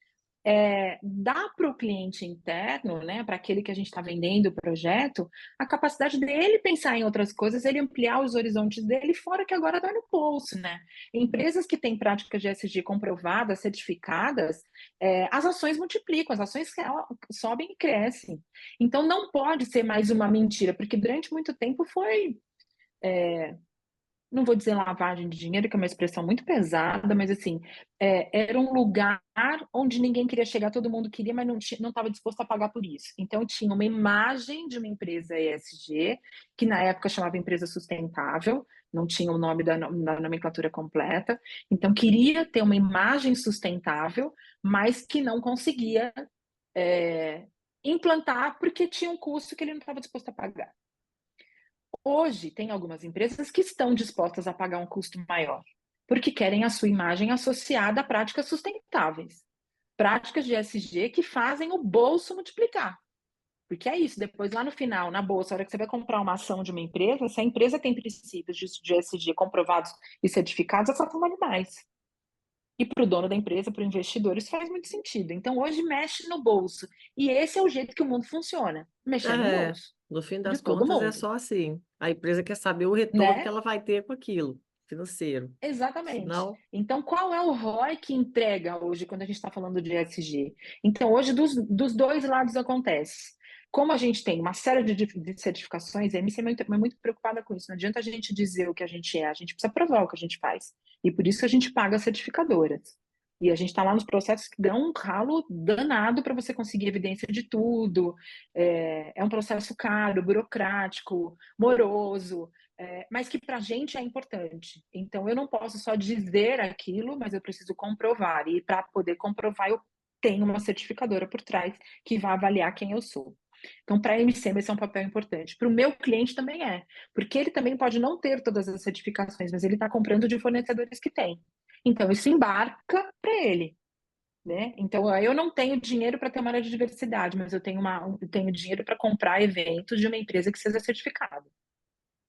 dá para o cliente interno, né, para aquele que a gente está vendendo o projeto, a capacidade dele pensar em outras coisas, ele ampliar os horizontes dele, fora que agora dá no bolso, né? Empresas que têm práticas de ESG comprovadas, certificadas, as ações multiplicam, as ações sobem e crescem. Então não pode ser mais uma mentira, porque durante muito tempo foi, não vou dizer lavagem de dinheiro, que é uma expressão muito pesada, mas assim, era um lugar onde ninguém queria chegar, todo mundo queria, mas não estava disposto a pagar por isso. Então tinha uma imagem de uma empresa ESG, que na época chamava empresa sustentável, não tinha o nome da nomenclatura completa, então queria ter uma imagem sustentável, mas que não conseguia implantar porque tinha um custo que ele não estava disposto a pagar. Hoje, tem algumas empresas que estão dispostas a pagar um custo maior, porque querem a sua imagem associada a práticas sustentáveis. Práticas de ESG que fazem o bolso multiplicar. Porque é isso, depois lá no final, na bolsa, a hora que você vai comprar uma ação de uma empresa, se a empresa tem princípios de ESG comprovados e certificados, essa ação vale mais. E para o dono da empresa, para o investidor, isso faz muito sentido. Então, hoje mexe no bolso. E esse é o jeito que o mundo funciona, mexendo no É, bolso no fim de das todo contas é mundo, só assim. A empresa quer saber o retorno que né? ela vai ter com aquilo, financeiro. Exatamente. Senão, Então, qual é o ROI que entrega hoje quando a gente está falando de ESG? Então, hoje, dos dois lados acontece. Como a gente tem uma série de certificações, a MC é muito preocupada com isso. Não adianta a gente dizer o que a gente precisa provar o que a gente faz. E por isso que a gente paga as certificadoras. E a gente está lá nos processos que dão um ralo danado para você conseguir evidência de tudo. É um processo caro, burocrático, moroso, mas que para a gente é importante. Então, eu não posso só dizer aquilo, mas eu preciso comprovar. E para poder comprovar, eu tenho uma certificadora por trás que vai avaliar quem eu sou. Então, para a MCM, esse é um papel importante. Para o meu cliente também é, porque ele também pode não ter todas as certificações, mas ele está comprando de fornecedores que têm. Então, isso embarca para ele. Né? Então, eu não tenho dinheiro para ter uma área de diversidade, mas eu tenho dinheiro para comprar eventos de uma empresa que seja certificada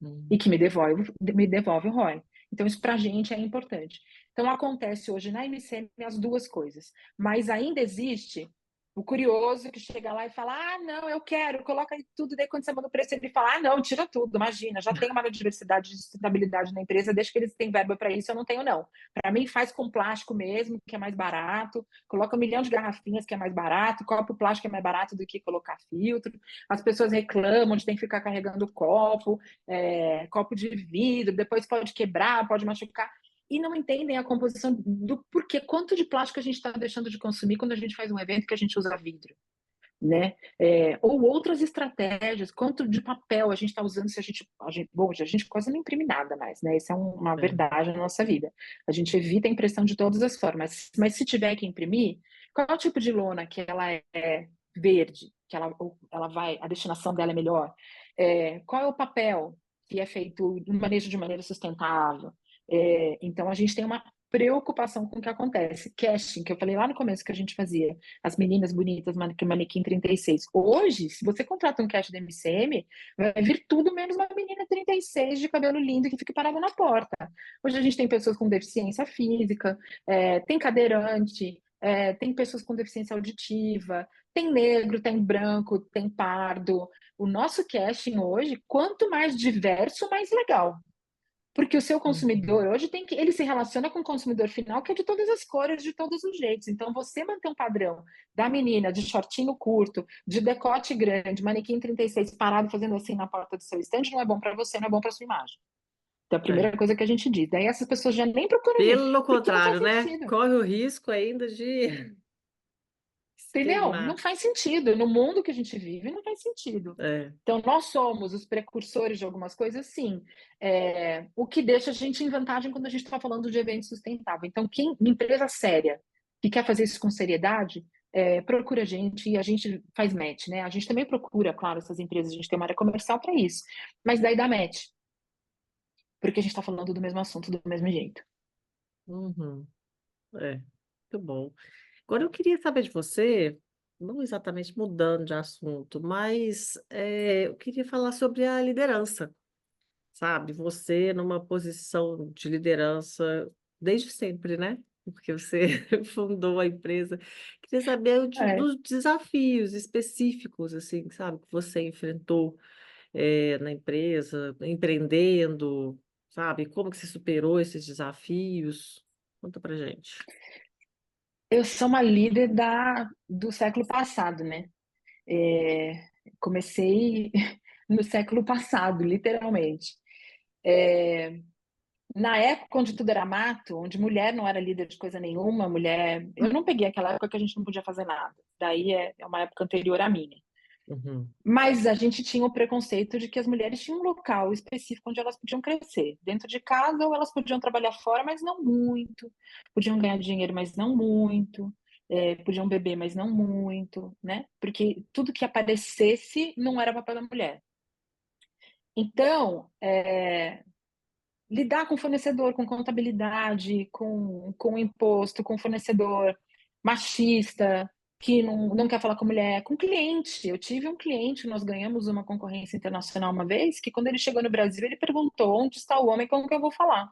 e hum, que me devolve o ROI. Então, isso para a gente é importante. Então, acontece hoje na MCM as duas coisas, mas ainda existe o curioso que chega lá e fala: ah, não, eu quero, coloca aí tudo, daí quando você manda o preço, ele fala: ah, não, tira tudo, imagina, já tem uma diversidade de sustentabilidade na empresa, deixa que eles têm verba para isso, eu não tenho, não. Para mim, faz com plástico mesmo, que é mais barato, coloca 1 milhão de garrafinhas, que é mais barato, copo plástico é mais barato do que colocar filtro. As pessoas reclamam de ter que ficar carregando copo, copo de vidro, depois pode quebrar, pode machucar, e não entendem a composição do porquê, quanto de plástico a gente está deixando de consumir quando a gente faz um evento que a gente usa vidro, né? Ou outras estratégias, quanto de papel a gente está usando se bom, a gente quase não imprime nada mais, né? Isso é uma é. verdade na nossa vida. A gente evita a impressão de todas as formas, mas se tiver que imprimir, qual é o tipo de lona que ela é verde, que ela vai, a destinação dela é melhor? Qual é o papel que é feito no manejo de maneira sustentável? Então a gente tem uma preocupação com o que acontece. Casting, que eu falei lá no começo que a gente fazia, as meninas bonitas, manequim 36. Hoje, se você contrata um cast da MCM, vai vir tudo menos uma menina 36 de cabelo lindo que fica parada na porta. Hoje a gente tem pessoas com deficiência física, tem cadeirante, tem pessoas com deficiência auditiva, tem negro, tem branco, tem pardo. O nosso casting hoje, quanto mais diverso, mais legal. Porque o seu Uhum. consumidor hoje ele se relaciona com o consumidor final que é de todas as cores, de todos os jeitos. Então, você manter um padrão da menina de shortinho curto, de decote grande, manequim 36 parado fazendo assim na porta do seu estande, não é bom para você, não é bom para sua imagem. Então, a É. primeira coisa que a gente diz. Daí essas pessoas já nem procuram vir, Pelo porque não faz contrário, né? sentido. Corre o risco ainda de se Entendeu? Não queimar. faz sentido. No mundo que a gente vive, não faz sentido. É. Então, nós somos os precursores de algumas coisas, sim. O que deixa a gente em vantagem quando a gente está falando de evento sustentável. Então, uma empresa séria que quer fazer isso com seriedade, procura a gente e a gente faz match, né? A gente também procura, claro, essas empresas, a gente tem uma área comercial para isso. Mas daí dá match, porque a gente está falando do mesmo assunto, do mesmo jeito. Uhum. É, muito bom. Agora eu queria saber de você, não exatamente mudando de assunto, mas eu queria falar sobre a liderança, sabe? Você numa posição de liderança desde sempre, né? Porque você fundou a empresa. Queria saber É, dos desafios específicos, assim, sabe, que você enfrentou na empresa, empreendendo, sabe? Como que você superou esses desafios? Conta pra gente. eu sou uma líder do século passado, né? É, comecei no século passado, literalmente. Na época onde tudo era mato, onde mulher não era líder de coisa nenhuma, mulher. Eu não peguei aquela época que a gente não podia fazer nada. Daí é uma época anterior à minha. Uhum. Mas a gente tinha o preconceito de que as mulheres tinham um local específico onde elas podiam crescer. Dentro de casa, ou elas podiam trabalhar fora, mas não muito. Podiam ganhar dinheiro, mas não muito. Podiam beber, mas não muito, né? Porque tudo que aparecesse não era papel da mulher. Então, lidar com fornecedor, com contabilidade, com imposto, com fornecedor machista, que não quer falar com mulher, com cliente. Eu tive um cliente, nós ganhamos uma concorrência internacional uma vez, que quando ele chegou no Brasil, ele perguntou onde está o homem, como que eu vou falar?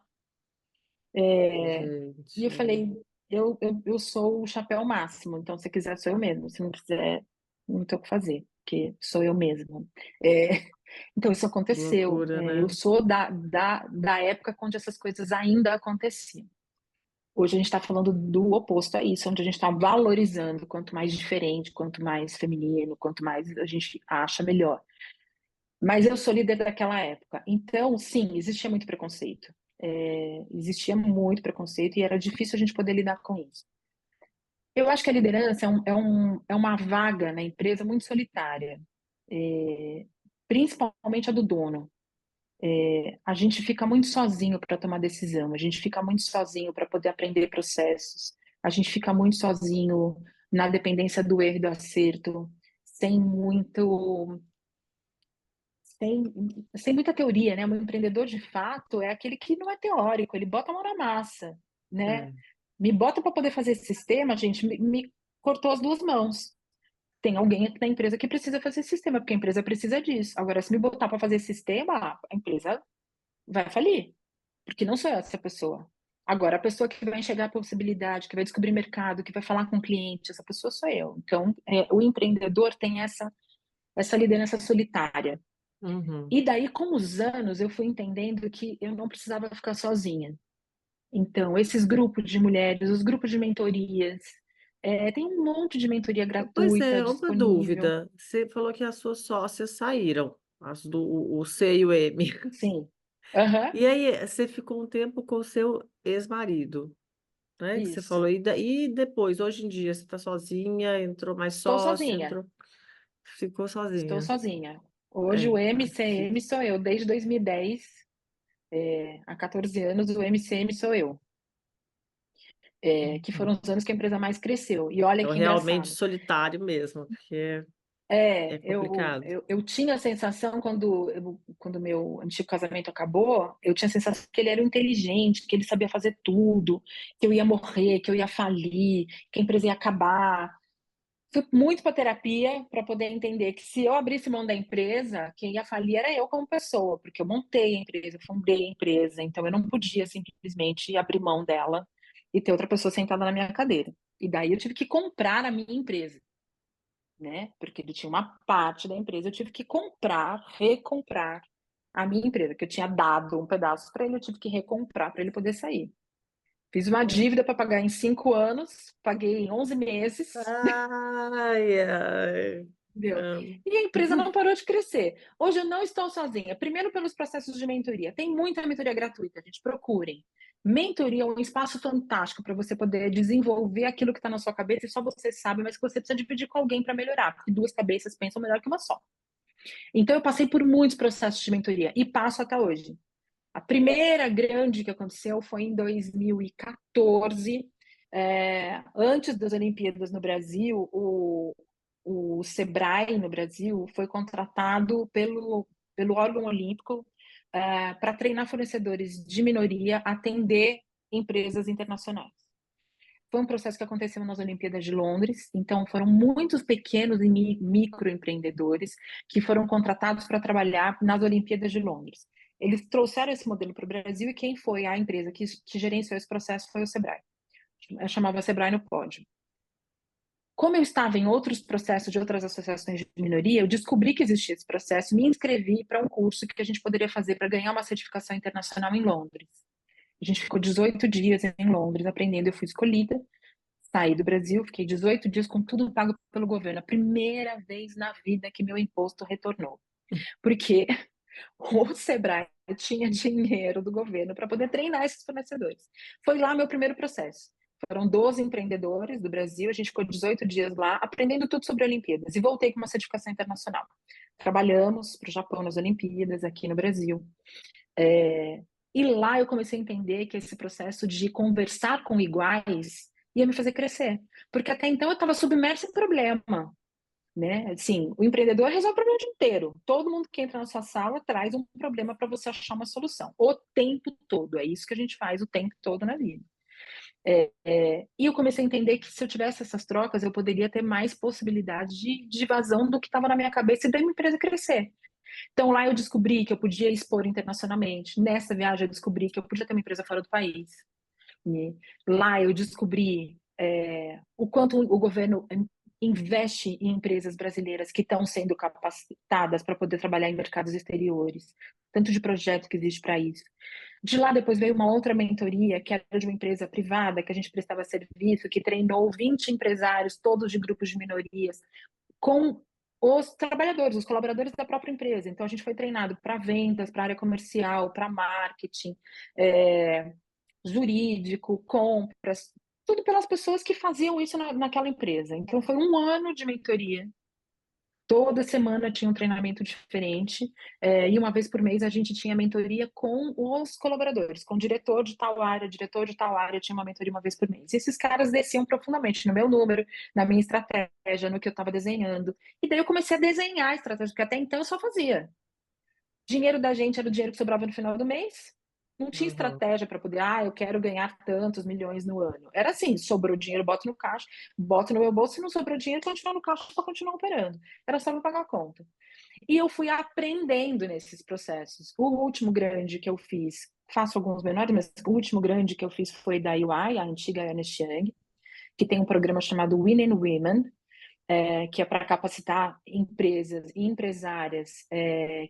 E eu Gente, falei, eu sou o chapéu máximo, então se quiser sou eu mesmo, se não quiser, não tem o que fazer, porque sou eu mesma. Então isso que aconteceu. loucura, Eu né? sou da época onde essas coisas ainda aconteciam. Hoje a gente está falando do oposto a isso, onde a gente está valorizando quanto mais diferente, quanto mais feminino, quanto mais a gente acha melhor. Mas eu sou líder daquela época. Então, sim, existia muito preconceito. Existia muito preconceito e era difícil a gente poder lidar com isso. Eu acho que a liderança é uma vaga na empresa muito solitária, é, principalmente a do dono. A gente fica muito sozinho para tomar decisão, a gente fica muito sozinho para poder aprender processos, a gente fica muito sozinho na dependência do erro e do acerto, sem muito, sem, sem muita teoria, né? Um empreendedor de fato é aquele que não é teórico, ele bota a mão na massa, né? É, Me bota para poder fazer esse sistema, gente, me cortou as duas mãos. Tem alguém aqui na empresa que precisa fazer esse sistema, porque a empresa precisa disso. Agora, se me botar para fazer esse sistema, a empresa vai falir. Porque não sou eu essa pessoa. Agora, a pessoa que vai enxergar a possibilidade, que vai descobrir mercado, que vai falar com o cliente, essa pessoa sou eu. Então, o empreendedor tem essa liderança solitária. uhum. E daí, com os anos, eu fui entendendo que eu não precisava ficar sozinha. Então, esses grupos de mulheres, os grupos de mentorias, tem um monte de mentoria Pois gratuita é, uma disponível. dúvida. Você falou que as suas sócias saíram, o C e o M. Sim. Aham. E aí, você ficou um tempo com o seu ex-marido, né? Que você falou. Isso. E depois, hoje em dia, você está sozinha, entrou mais Estou sócio, sozinha. entrou, ficou Estou sozinha. sozinha. Hoje É, o acho MCM difícil. sou eu, desde 2010, há 14 anos o MCM sou eu, que Uhum. foram os anos que a empresa mais cresceu. E olha Então, que realmente engraçado. solitário mesmo, porque é complicado. Eu tinha a sensação, quando meu antigo casamento acabou, eu tinha a sensação que ele era inteligente, que ele sabia fazer tudo, que eu ia morrer, que eu ia falir, que a empresa ia acabar. Fui muito para terapia para poder entender que se eu abrisse mão da empresa, quem ia falir era eu como pessoa, porque eu montei a empresa, eu fundei a empresa, então eu não podia simplesmente abrir mão dela e ter outra pessoa sentada na minha cadeira. E daí eu tive que comprar a minha empresa, né? Porque ele tinha uma parte da empresa, eu tive que comprar, recomprar a minha empresa, que eu tinha dado um pedaço para ele, eu tive que recomprar para ele poder sair. Fiz uma dívida para pagar em 5 anos, paguei em 11 meses. Ai, ai. Entendeu? Amo. E a empresa não parou de crescer. Hoje eu não estou sozinha. Primeiro, pelos processos de mentoria. Tem muita mentoria gratuita, gente. Procurem. Mentoria é um espaço fantástico para você poder desenvolver aquilo que está na sua cabeça e só você sabe, mas que você precisa dividir com alguém para melhorar, porque duas cabeças pensam melhor que uma só. Então, eu passei por muitos processos de mentoria e passo até hoje. A primeira grande que aconteceu foi em 2014, antes das Olimpíadas no Brasil, o Sebrae no Brasil foi contratado pelo órgão olímpico para treinar fornecedores de minoria a atender empresas internacionais. Foi um processo que aconteceu nas Olimpíadas de Londres, então foram muitos pequenos e microempreendedores que foram contratados para trabalhar nas Olimpíadas de Londres. Eles trouxeram esse modelo para o Brasil e quem foi a empresa que gerenciou esse processo foi o Sebrae. Chamava Sebrae no Pódio. Como eu estava em outros processos de outras associações de minoria, eu descobri que existia esse processo e me inscrevi para um curso que a gente poderia fazer para ganhar uma certificação internacional em Londres. A gente ficou 18 dias em Londres aprendendo, eu fui escolhida, saí do Brasil, fiquei 18 dias com tudo pago pelo governo. A primeira vez na vida que meu imposto retornou. Porque o Sebrae tinha dinheiro do governo para poder treinar esses fornecedores. Foi lá meu primeiro processo. Foram 12 empreendedores do Brasil, a gente ficou 18 dias lá aprendendo tudo sobre Olimpíadas e voltei com uma certificação internacional. Trabalhamos para o Japão nas Olimpíadas, aqui no Brasil. E lá eu comecei a entender que esse processo de conversar com iguais ia me fazer crescer. Porque até então eu estava submersa em problema, né? Assim, o empreendedor resolve o problema o dia inteiro. Todo mundo que entra na sua sala traz um problema para você achar uma solução. O tempo todo. É isso que a gente faz o tempo todo na vida. E eu comecei a entender que se eu tivesse essas trocas, eu poderia ter mais possibilidade de vazão do que estava na minha cabeça e da minha empresa crescer. Então lá eu descobri que eu podia expor internacionalmente. Nessa viagem eu descobri que eu podia ter uma empresa fora do país. E lá eu descobri o quanto o governo investe em empresas brasileiras que estão sendo capacitadas para poder trabalhar em mercados exteriores, tanto de projeto que existe para isso. De lá depois veio uma outra mentoria, que era de uma empresa privada, que a gente prestava serviço, que treinou 20 empresários, todos de grupos de minorias, com os trabalhadores, os colaboradores da própria empresa. Então a gente foi treinado para vendas, para área comercial, para marketing, jurídico, compras, tudo pelas pessoas que faziam isso naquela empresa. Então foi um ano de mentoria. Toda semana tinha um treinamento diferente, e uma vez por mês a gente tinha mentoria com os colaboradores, com o diretor de tal área, tinha uma mentoria uma vez por mês. E esses caras desciam profundamente no meu número, na minha estratégia, no que eu estava desenhando. E daí eu comecei a desenhar a estratégia, porque até então eu só fazia. Dinheiro da gente era o dinheiro que sobrava no final do mês. Não tinha Uhum. estratégia para poder, eu quero ganhar tantos milhões no ano. Era assim, sobrou dinheiro, boto no caixa, boto no meu bolso, se não sobrou dinheiro, continua no caixa para continuar operando. Era só para pagar a conta. E eu fui aprendendo nesses processos. O último grande que eu fiz, faço alguns menores, mas o último grande que eu fiz foi da UI, a antiga Ernst Young, que tem um programa chamado Women Women, que é para capacitar empresas e empresárias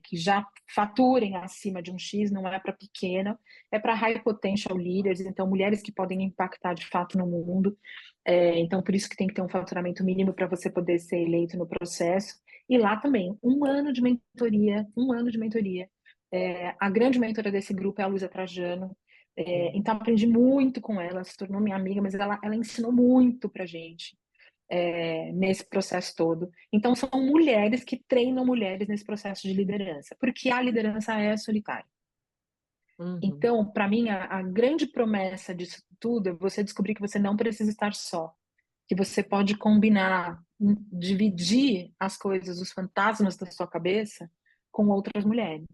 que já faturem acima de um X, não é para pequena, é para high potential leaders, então mulheres que podem impactar de fato no mundo. Então, por isso que tem que ter um faturamento mínimo para você poder ser eleito no processo. E lá também, um ano de mentoria, um ano de mentoria. A grande mentora desse grupo é a Luísa Trajano. Então, aprendi muito com ela, se tornou minha amiga, mas ela ensinou muito para gente nesse processo todo. Então, são mulheres que treinam mulheres nesse processo de liderança, porque a liderança é solitária. Uhum. Então, para mim, a grande promessa disso tudo é você descobrir que você não precisa estar só, que você pode combinar, dividir as coisas, os fantasmas da sua cabeça com outras mulheres.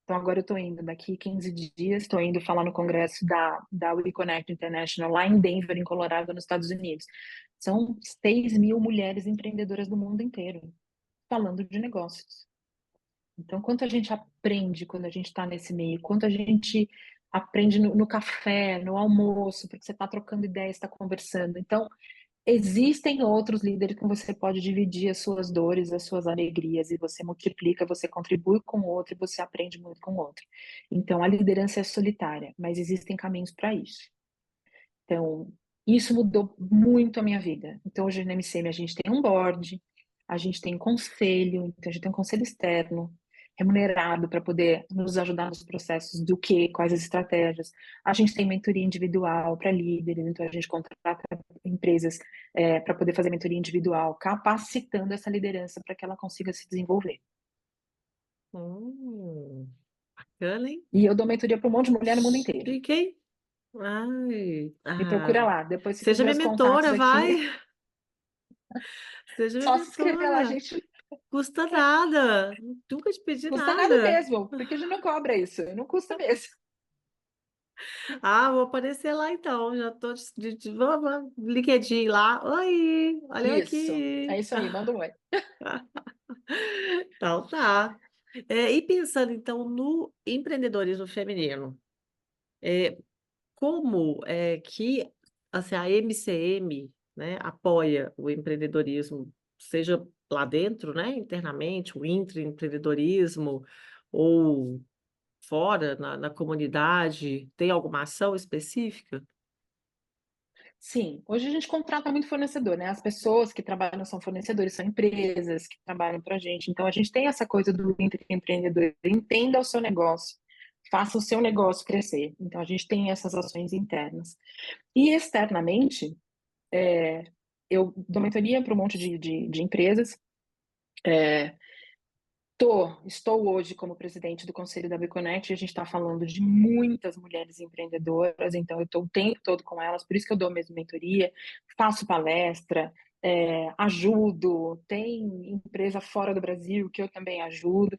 Então, agora eu estou indo, daqui 15 dias, estou indo falar no congresso da WeConnect International, lá em Denver, em Colorado, nos Estados Unidos. São 6.000 mulheres empreendedoras do mundo inteiro, falando de negócios. Então, quanto a gente aprende quando a gente está nesse meio, quanto a gente aprende no café, no almoço, porque você está trocando ideias, está conversando. Então, existem outros líderes que você pode dividir as suas dores, as suas alegrias, e você multiplica, você contribui com o outro e você aprende muito com o outro. Então, a liderança é solitária, mas existem caminhos para isso. Então, isso mudou muito a minha vida. Então, hoje na MCM a gente tem um board, a gente tem conselho, então a gente tem um conselho externo, remunerado para poder nos ajudar nos processos do que, quais as estratégias. A gente tem mentoria individual para líderes, então a gente contrata empresas para poder fazer mentoria individual, capacitando essa liderança para que ela consiga se desenvolver. Bacana, hein? E eu dou mentoria para um monte de mulher no mundo inteiro. Chique, hein? Ai, Me procura lá. Depois, se seja quiser minha os contatos mentora, vai. aqui, Seja minha só se inscrever lá, mentora. gente. Custa nada. Nunca te pedi Custa nada nada. mesmo, porque a gente não cobra isso, não custa mesmo. Ah, vou aparecer lá então. Já tô LinkedIn lá. Oi, olha eu Isso, é aqui. isso aí, manda um oi. Então tá. E pensando então no empreendedorismo feminino, é, como é que assim, a MCM, né, apoia o empreendedorismo, seja lá dentro, né, internamente, o intraempreendedorismo, ou fora, na comunidade, tem alguma ação específica? Sim, hoje a gente contrata muito fornecedor, né? As pessoas que trabalham são fornecedores, são empresas que trabalham para a gente. Então a gente tem essa coisa do empreendedor, entenda o seu negócio, faça o seu negócio crescer. Então a gente tem essas ações internas. E externamente, eu dou mentoria para um monte de empresas. Estou hoje como presidente do Conselho da Bconnect e a gente está falando de muitas mulheres empreendedoras, então eu estou o tempo todo com elas, por isso que eu dou mesmo mentoria, faço palestra, ajudo, tem empresa fora do Brasil que eu também ajudo,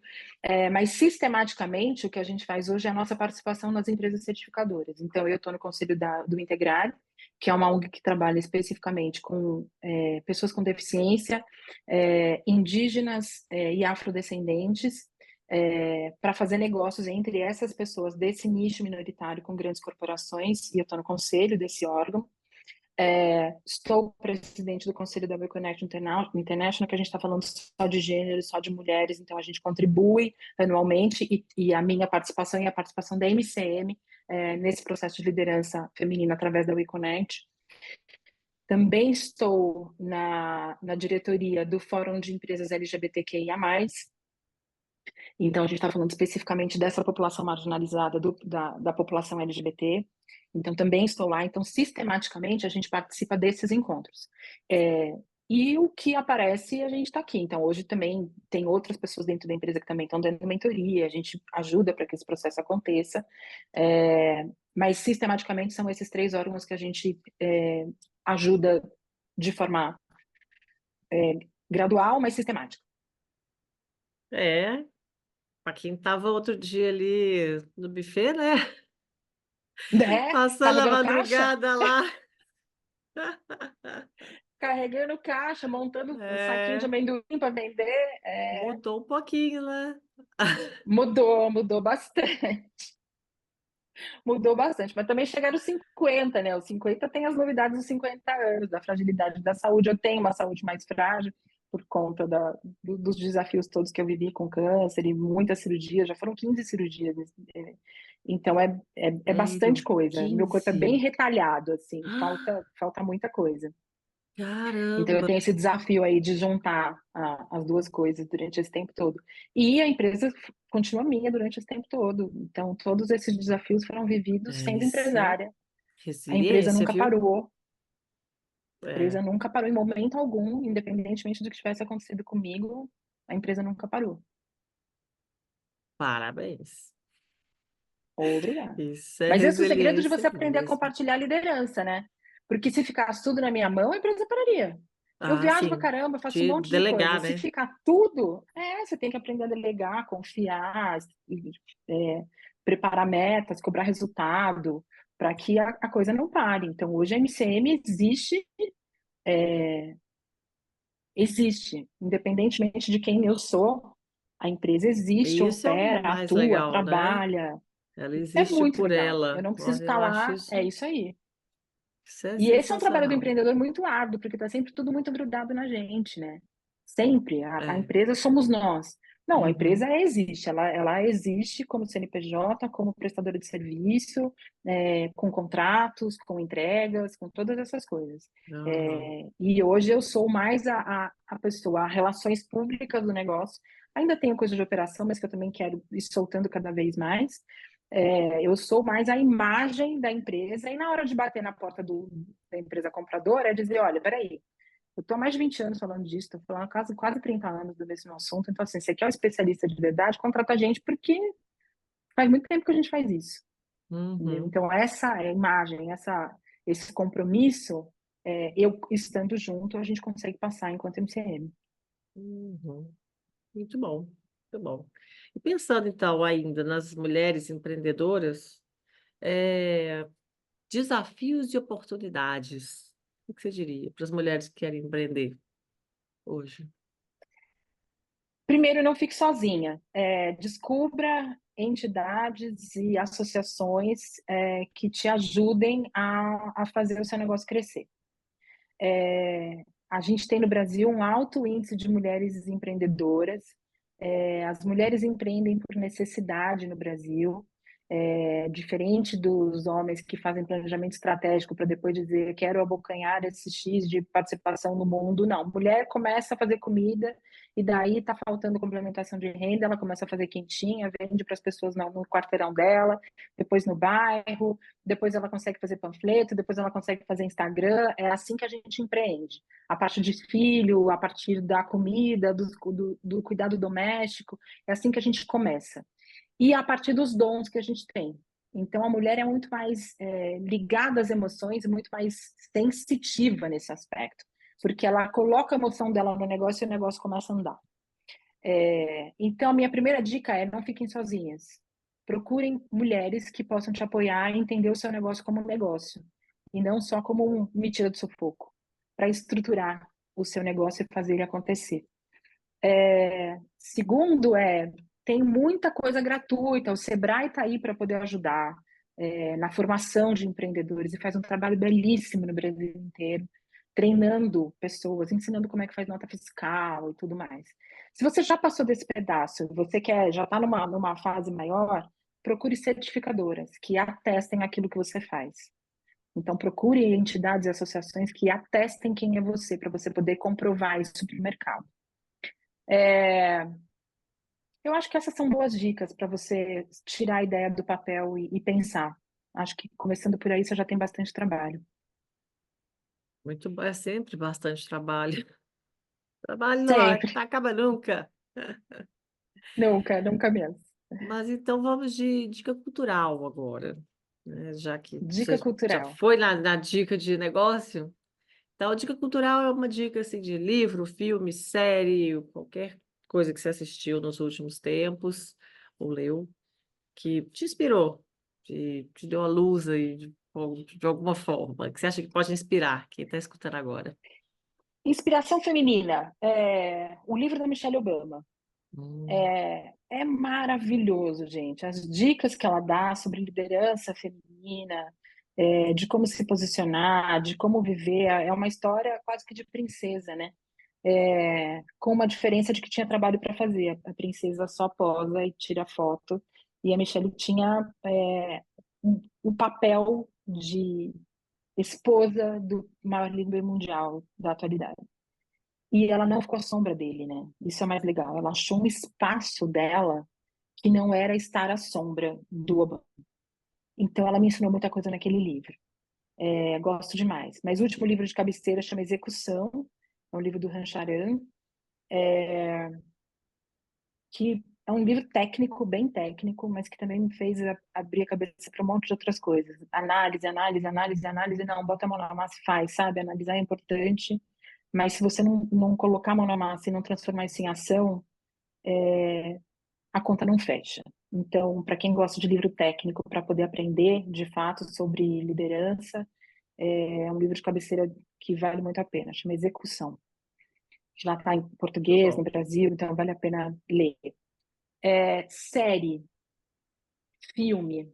mas sistematicamente o que a gente faz hoje é a nossa participação nas empresas certificadoras. Então eu estou no Conselho do Integrar, que é uma ONG que trabalha especificamente com pessoas com deficiência, indígenas e afrodescendentes, para fazer negócios entre essas pessoas desse nicho minoritário com grandes corporações, e eu estou no conselho desse órgão. Estou presidente do conselho da BioConnect International, que a gente está falando só de gênero, só de mulheres, então a gente contribui anualmente, e a minha participação e a participação da MCM nesse processo de liderança feminina através da WeConnect. Também estou na diretoria do Fórum de Empresas LGBTQIA+. Então, a gente está falando especificamente dessa população marginalizada, da população LGBT. Então, também estou lá. Então, sistematicamente, a gente participa desses encontros. E o que aparece, a gente está aqui. Então, hoje também tem outras pessoas dentro da empresa que também estão dando mentoria, a gente ajuda para que esse processo aconteça. Mas, sistematicamente, são esses três órgãos que a gente ajuda de forma gradual, mas sistemática. É, para quem estava outro dia ali no buffet, né? Passando a Carregando caixa? madrugada lá. Carregando caixa, montando um saquinho de É, amendoim para vender. mudou um pouquinho, né? Mudou bastante. Mudou bastante. Mas também chegaram os 50, né? Os 50 tem as novidades dos 50 anos, da fragilidade da saúde. Eu tenho uma saúde mais frágil por conta dos desafios todos que eu vivi com câncer e muitas cirurgias. Já foram 15 cirurgias. Então é bastante Sério, coisa. Meu corpo é bem 15. retalhado, assim, Ah, falta muita coisa. Então, eu caramba! tenho esse desafio aí de juntar as duas coisas durante esse tempo todo. E a empresa continua minha durante esse tempo todo. Então, todos esses desafios foram vividos É, sendo isso é empresária. A empresa resiliência, nunca viu? parou. A É, empresa nunca parou em momento algum, independentemente do que tivesse acontecido comigo, a empresa nunca parou. parabéns. Obrigada. Isso é Mas esse é o segredo de resiliência você aprender a mesmo. compartilhar a liderança, né? Porque se ficasse tudo na minha mão, a empresa pararia. Eu Ah, viajo pra sim. caramba, faço um De monte de coisa. delegar, Se né? ficar tudo, você tem que aprender a delegar, confiar, é, preparar metas, cobrar resultado, para que a coisa não pare. Então, hoje a MCM existe, independentemente de quem eu sou, a empresa existe, E isso é o opera, mais atua, legal, né? trabalha. Ela É existe muito por legal. Eu ela. não preciso Olha, estar eu acho lá, é isso, isso aí. isso é E esse é um trabalho do sensacional. empreendedor muito árduo, porque está sempre tudo muito grudado na gente, né? Sempre. A É. empresa somos nós. Não, a empresa Uhum. existe. Ela existe como CNPJ, como prestadora de serviço, com contratos, com entregas, com todas essas coisas. Aham. E hoje eu sou mais a pessoa, a relações públicas do negócio. Ainda tenho coisa de operação, mas que eu também quero ir soltando cada vez mais. Eu sou mais a imagem da empresa, e na hora de bater na porta da empresa compradora, é dizer, olha, peraí, eu estou há mais de 20 anos falando disso, estou falando quase 30 anos do mesmo assunto, então assim, você quer um especialista de verdade, contrata a gente, porque faz muito tempo que a gente faz isso. Entendeu? Uhum. Então essa imagem, esse compromisso, eu estando junto, a gente consegue passar enquanto MCM. Uhum. Muito bom, muito bom. E pensando então ainda nas mulheres empreendedoras, É, desafios e oportunidades. O que você diria para as mulheres que querem empreender hoje? Primeiro, não fique sozinha. Descubra entidades e associações que te ajudem a fazer o seu negócio crescer. A gente tem no Brasil um alto índice de mulheres empreendedoras. As mulheres empreendem por necessidade no Brasil, diferente dos homens que fazem planejamento estratégico para depois dizer quero abocanhar esse X de participação no mundo. Não, mulher começa a fazer comida e daí está faltando complementação de renda, ela começa a fazer quentinha, vende para as pessoas no quarteirão dela, depois no bairro, depois ela consegue fazer panfleto, depois ela consegue fazer Instagram. É assim que a gente empreende. A partir de filho, a partir da comida, do cuidado doméstico, é assim que a gente começa. E a partir dos dons que a gente tem. Então, a mulher é muito mais ligada às emoções, muito mais sensitiva nesse aspecto, porque ela coloca a emoção dela no negócio e o negócio começa a andar. Então, a minha primeira dica é não fiquem sozinhas. Procurem mulheres que possam te apoiar e entender o seu negócio como um negócio, e não só como um me tira do sufoco, para estruturar o seu negócio e fazer ele acontecer. Segundo, tem muita coisa gratuita, o Sebrae está aí para poder ajudar na formação de empreendedores e faz um trabalho belíssimo no Brasil inteiro, treinando pessoas, ensinando como é que faz nota fiscal e tudo mais. Se você já passou desse pedaço, já está numa fase maior, procure certificadoras que atestem aquilo que você faz. Então, procure entidades e associações que atestem quem é você, para você poder comprovar isso para o mercado. Eu acho que essas são boas dicas para você tirar a ideia do papel e pensar. Acho que começando por aí você já tem bastante trabalho. Muito bom, é sempre bastante trabalho. Trabalho não Sempre. acaba nunca. Nunca, nunca mesmo. Mas então vamos de dica cultural agora, né? Já que Dica você já cultural. foi na dica de negócio, então a dica cultural é uma dica assim, de livro, filme, série, qualquer coisa que você assistiu nos últimos tempos ou leu, que te inspirou, te deu a luz aí de alguma forma, que você acha que pode inspirar quem está escutando agora. Inspiração feminina. O livro da Michelle Obama. Hum, É maravilhoso, gente. As dicas que ela dá sobre liderança feminina, de como se posicionar, de como viver, é uma história quase que de princesa, né? Com uma diferença de que tinha trabalho para fazer. A princesa só posa e tira foto, e a Michelle tinha o papel de esposa do maior líder mundial da atualidade. E ela não ficou à sombra dele, né? Isso é mais legal. Ela achou um espaço dela que não era estar à sombra do Obama. Então, ela me ensinou muita coisa naquele livro. Gosto demais. Mas o último livro de cabeceira chama Execução, é um livro do Rancharan, que é um livro técnico, bem técnico, mas que também me fez abrir a cabeça para um monte de outras coisas. Análise, análise, análise, análise. Não, bota a mão na massa e faz, sabe? Analisar é importante, mas se você não colocar a mão na massa e não transformar isso em ação, a conta não fecha. Então, para quem gosta de livro técnico, para poder aprender de fato sobre liderança, é um livro de cabeceira que vale muito a pena, chama Execução. Já está em muito português no bom. Brasil, então vale a pena ler. Série, filme.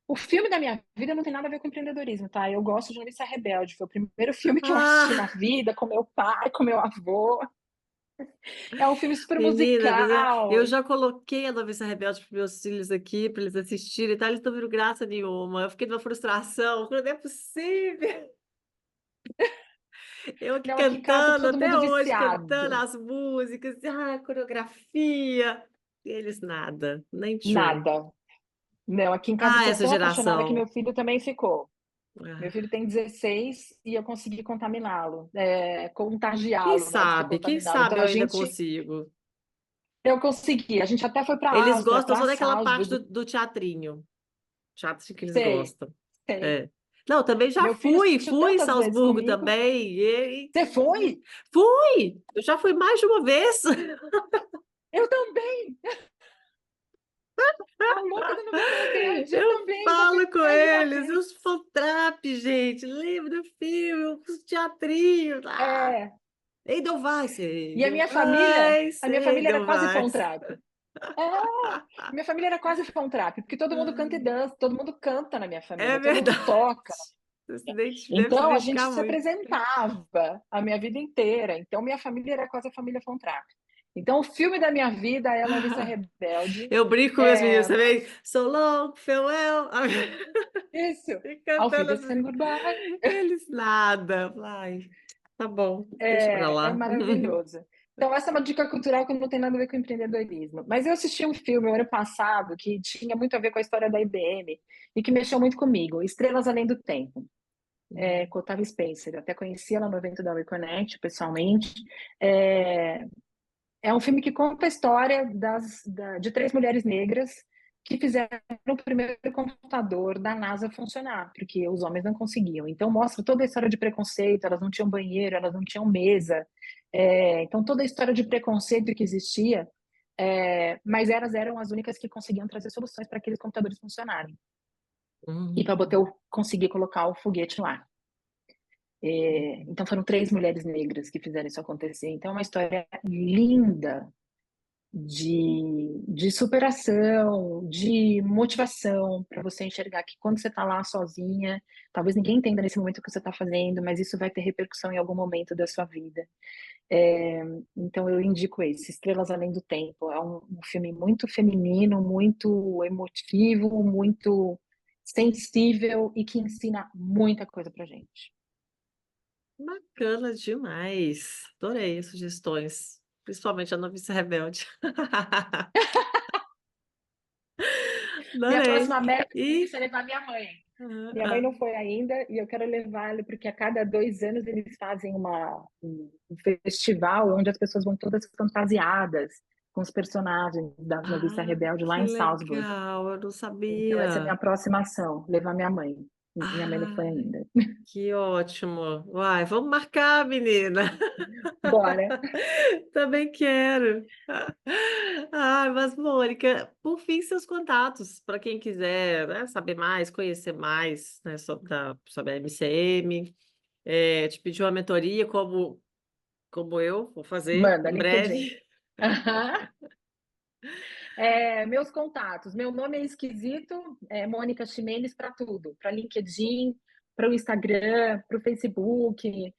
O filme da minha vida não tem nada a ver com empreendedorismo, tá? Eu gosto de Noviça Rebelde, foi o primeiro filme que eu assisti na Ah, vida, com meu pai, com meu avô. É um filme super menina, mas eu musical. já coloquei a Noviça Rebelde para meus filhos aqui, para eles assistirem e tal, eles não viram graça nenhuma. Eu fiquei numa frustração, falei, não é possível. Eu aqui Não, aqui em casa cantando, todo até mundo hoje, cantando viciado. as músicas, coreografia. E eles nada, nem tchum. Nada. Não, aqui em casa eu Ah, tô essa tão apaixonada que meu geração. filho também ficou. Meu Ah, filho tem 16 e eu consegui contaminá-lo, quem contagiá-lo, mais do que sabe? Quem contaminá-lo. Então sabe eu a ainda gente, consigo. eu consegui. A gente até foi para a Eles Áustria, gostam para só daquela parte Salzburg. do teatrinho. Teatro que eles Sei, gostam. sei. É. Não, também já Meu filho assistiu fui em tantas vezes Salzburgo comigo. também. Você foi? Fui! Eu já fui mais de uma vez. Eu também. A louca do Novela Grande, eu Eu também, já falo com pensei uma eles, vez. os Fontrap, gente, lembra do filme, os teatrinhos, É, Edelweiss, e a minha família era quase Edelweiss. Fontrap. Minha família era quase Fontrap, porque todo mundo canta e dança, todo mundo canta na minha É família, todo mundo verdade. toca. Deve se Então a gente identificar se muito. apresentava a minha vida inteira, então minha família era quase a família Fontrap. Então o filme da minha vida é A Noviça Rebelde. Eu brinco com meus meninos É, também. So long, farewell. isso, E Auf cantando Wiedersehen, assim. Goodbye. Eles nada. Ai, tá bom, deixa pra É lá. maravilhoso. Então, essa é uma dica cultural que não tem nada a ver com empreendedorismo. Mas eu assisti um filme ano passado que tinha muito a ver com a história da IBM e que mexeu muito comigo, Estrelas Além do Tempo, com Octavia Spencer. Eu até conheci ela no evento da Reconnect, pessoalmente. É, é um filme que conta a história de três mulheres negras que fizeram o primeiro computador da NASA funcionar, porque os homens não conseguiam. Então, mostra toda a história de preconceito, elas não tinham banheiro, elas não tinham mesa. Então, toda a história de preconceito que existia, mas elas eram as únicas que conseguiam trazer soluções para aqueles computadores funcionarem e Hum, para conseguir colocar o foguete lá. Então, foram três mulheres negras que fizeram isso acontecer. Então, é uma história linda, de superação, de motivação, para você enxergar que quando você está lá sozinha, talvez ninguém entenda nesse momento o que você está fazendo, mas isso vai ter repercussão em algum momento da sua vida. É, então eu indico esse, Estrelas Além do Tempo. É um filme muito feminino, muito emotivo, muito sensível e que ensina muita coisa pra gente. bacana demais. Adorei as sugestões. Principalmente a Noviça Rebelde. Minha Adorei. próxima meta E é levar minha mãe. ah, Minha mãe ah, não foi ainda e eu quero levá-la porque a cada 2 anos eles fazem um festival onde as pessoas vão todas fantasiadas com os personagens da Noviça Rebelde lá que em Salzburg. legal, eu não Então essa é a sabia. minha próxima ação, levar minha mãe. Minha mãe não foi Ah, ainda. que ótimo. Uai, vamos marcar, menina. Bora. Também quero. Ai, mas, Mônica, por fim, seus contatos, para quem quiser, né, saber mais, conhecer mais, né, sobre a MCM, te pedir uma mentoria, como eu vou fazer Manda, em LinkedIn. breve. Meus contatos. Meu nome é esquisito, é Mônica Ximenes para tudo, para LinkedIn, para o Instagram, para o Facebook,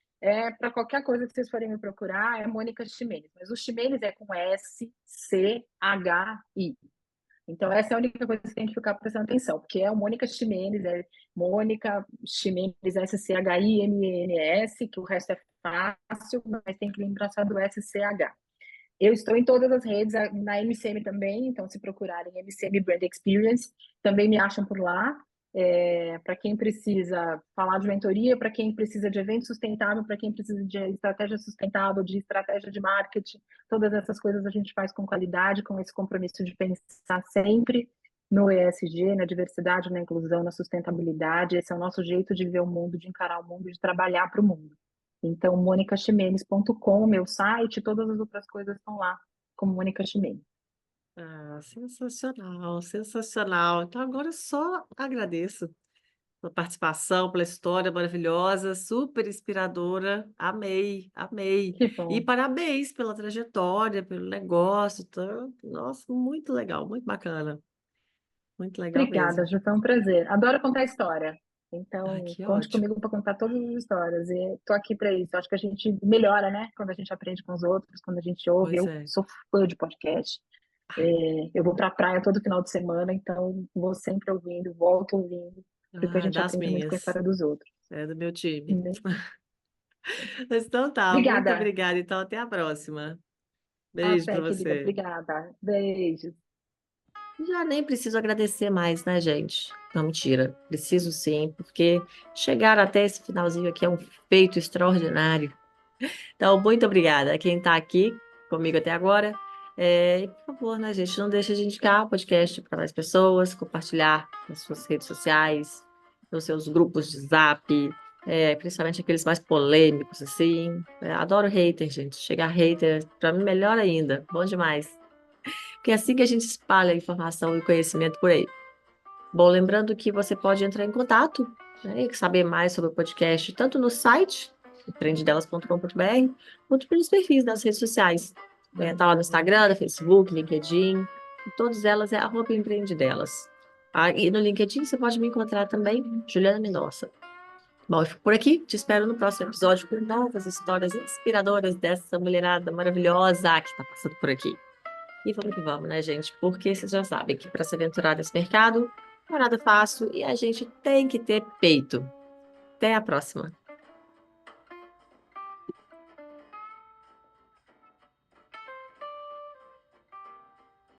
para qualquer coisa que vocês forem me procurar, é Mônica Ximenes. Mas o Ximenes é com S-C-H-I. Então, essa é a única coisa que você tem que ficar prestando atenção, porque é o Mônica Ximenes, é Mônica Ximenes, S-C-H-I-M-E-N-S, que o resto é fácil, mas tem que lembrar só do S-C-H. Eu estou em todas as redes, na MCM também, então se procurarem MCM Brand Experience, também me acham por lá. Para quem precisa falar de mentoria, para quem precisa de evento sustentável, para quem precisa de estratégia sustentável, de estratégia de marketing, todas essas coisas a gente faz com qualidade, com esse compromisso de pensar sempre no ESG, na diversidade, na inclusão, na sustentabilidade. Esse é o nosso jeito de ver o mundo, de encarar o mundo, de trabalhar para o mundo. Então, monicaximenes.com, meu site, todas as outras coisas estão lá, como Mônica Ximenes. Ah, sensacional, sensacional. Então, agora eu só agradeço pela participação, pela história maravilhosa, super inspiradora. Amei, amei. Que E bom. parabéns pela trajetória, pelo negócio. Nossa, muito legal, muito bacana. Muito legal Obrigada, mesmo. Ju, foi um prazer. Adoro contar história. Ah, Então, que conte ótimo. comigo para contar todas as histórias. E estou aqui para isso. Acho que a gente melhora, né? Quando a gente aprende com os outros, quando a gente ouve. Pois Eu é. sou fã de podcast. Eu vou para a praia todo final de semana, então vou sempre ouvindo, volto ouvindo, porque a Ah, gente das aprende muito com a minhas. história dos outros. É do meu time. Né? Mas então tá, muito Obrigada. obrigada. Então, até a próxima. Beijo para Até, querida. você. Obrigada. Beijos. Já nem preciso agradecer mais, né, gente? Não, mentira. Preciso sim, porque chegar até esse finalzinho aqui é um feito extraordinário. Então, muito obrigada a quem está aqui comigo até agora. E, por favor, né, gente, não deixe de indicar o podcast para mais pessoas, compartilhar nas suas redes sociais, nos seus grupos de Zap, principalmente aqueles mais polêmicos, assim. Adoro hater, gente. Chegar hater, para mim, melhor ainda. Bom demais. porque é assim que a gente espalha a informação e conhecimento por aí. Bom, lembrando que você pode entrar em contato, né, e saber mais sobre o podcast, tanto no site, empreendedelas.com.br, quanto pelos perfis das redes sociais. Tá lá no Instagram, no Facebook, LinkedIn, e todas elas é @empreendedelas. E no LinkedIn você pode me encontrar também, Juliana Mendonça. Bom, eu fico por aqui, te espero no próximo episódio com novas histórias inspiradoras dessa mulherada maravilhosa que está passando por aqui. E vamos que vamos, né, gente? Porque vocês já sabem que para se aventurar nesse mercado não é nada fácil e a gente tem que ter peito. Até a próxima.